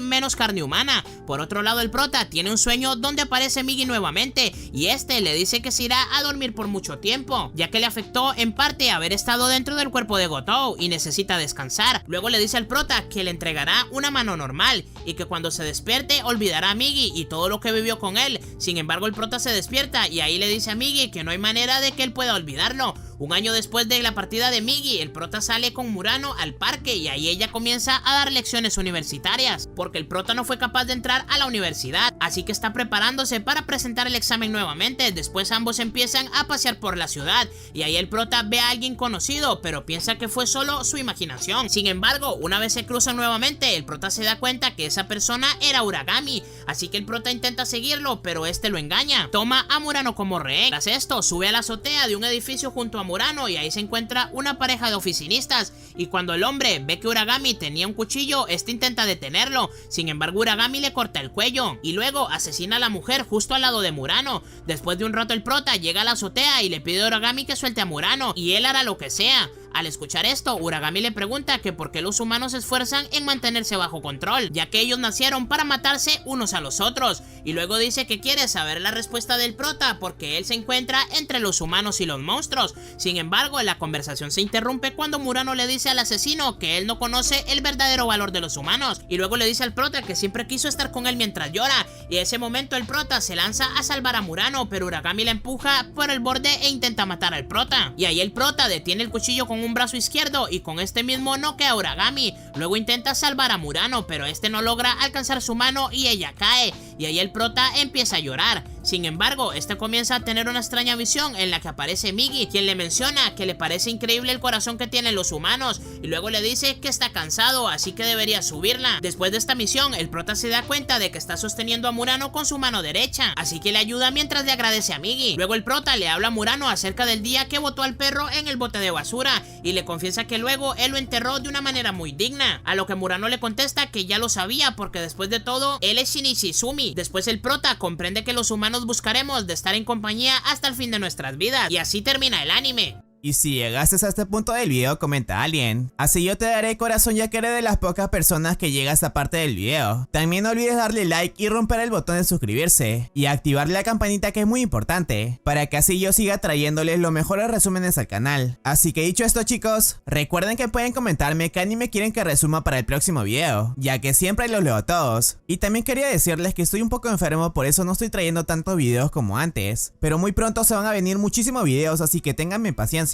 Speaker 1: menos carne humana. Por otro lado el prota tiene un sueño donde aparece Migi nuevamente y le dice que se irá a dormir por mucho tiempo, ya que le afectó en parte haber estado dentro del cuerpo de Gotou y necesita descansar. Luego le dice al prota que le entregará una mano normal y que cuando se despierte olvidará a Migi y todo lo que vivió con él. Sin embargo el prota se despierta y ahí le dice a Migi que no hay manera de que él pueda olvidarlo. Un año después de la partida de Migi, el prota sale con Murano al parque y ahí ella comienza a dar lecciones universitarias, porque el prota no fue capaz de entrar a la universidad, así que está preparándose para presentar el examen nuevamente. Después ambos empiezan a pasear por la ciudad y ahí el prota ve a alguien conocido, pero piensa que fue solo su imaginación. Sin embargo, una vez se cruzan nuevamente, el prota se da cuenta que esa persona era Uragami, así que el prota intenta seguirlo, pero este lo engaña. Toma a Murano como rehén. Tras esto, sube a la azotea de un edificio junto a Murano y ahí se encuentra una pareja de oficinistas, y cuando el hombre ve que Uragami tenía un cuchillo, este intenta detenerlo. Sin embargo, Uragami le corta el cuello y luego asesina a la mujer justo al lado de Murano. Después de un rato el prota llega a la azotea y le pide a Uragami que suelte a Murano y él hará lo que sea. Al escuchar esto, Uragami le pregunta que por qué los humanos se esfuerzan en mantenerse bajo control, ya que ellos nacieron para matarse unos a los otros, y luego dice que quiere saber la respuesta del prota porque él se encuentra entre los humanos y los monstruos. Sin embargo, la conversación se interrumpe cuando Murano le dice al asesino que él no conoce el verdadero valor de los humanos, y luego le dice al prota que siempre quiso estar con él mientras llora, y en ese momento el prota se lanza a salvar a Murano, pero Uragami la empuja por el borde e intenta matar al prota, y ahí el prota detiene el cuchillo con un brazo izquierdo y con este mismo noquea a Uragami. Luego intenta salvar a Murano, pero este no logra alcanzar su mano y ella cae, y ahí el prota empieza a llorar. Sin embargo, este comienza a tener una extraña visión en la que aparece Migi, quien le menciona que le parece increíble el corazón que tienen los humanos, y luego le dice que está cansado, así que debería subirla. Después de esta misión, el prota se da cuenta de que está sosteniendo a Murano con su mano derecha, así que le ayuda mientras le agradece a Migi. Luego el prota le habla a Murano acerca del día que botó al perro en el bote de basura, y le confiesa que luego él lo enterró de una manera muy digna, a lo que Murano le contesta que ya lo sabía porque después de todo, él es Shinichi Izumi. Después el prota comprende que los humanos buscaremos de estar en compañía hasta el fin de nuestras vidas, y así termina el anime.
Speaker 2: Y si llegaste a este punto del video, comenta a alguien. Así yo te daré corazón, ya que eres de las pocas personas que llega a esta parte del video. También no olvides darle like y romper el botón de suscribirse. Y activar la campanita, que es muy importante, para que así yo siga trayéndoles los mejores resúmenes al canal. Así que dicho esto, chicos, recuerden que pueden comentarme qué anime quieren que resuma para el próximo video, ya que siempre los leo a todos. Y también quería decirles que estoy un poco enfermo, por eso no estoy trayendo tantos videos como antes. Pero muy pronto se van a venir muchísimos videos, así que ténganme paciencia.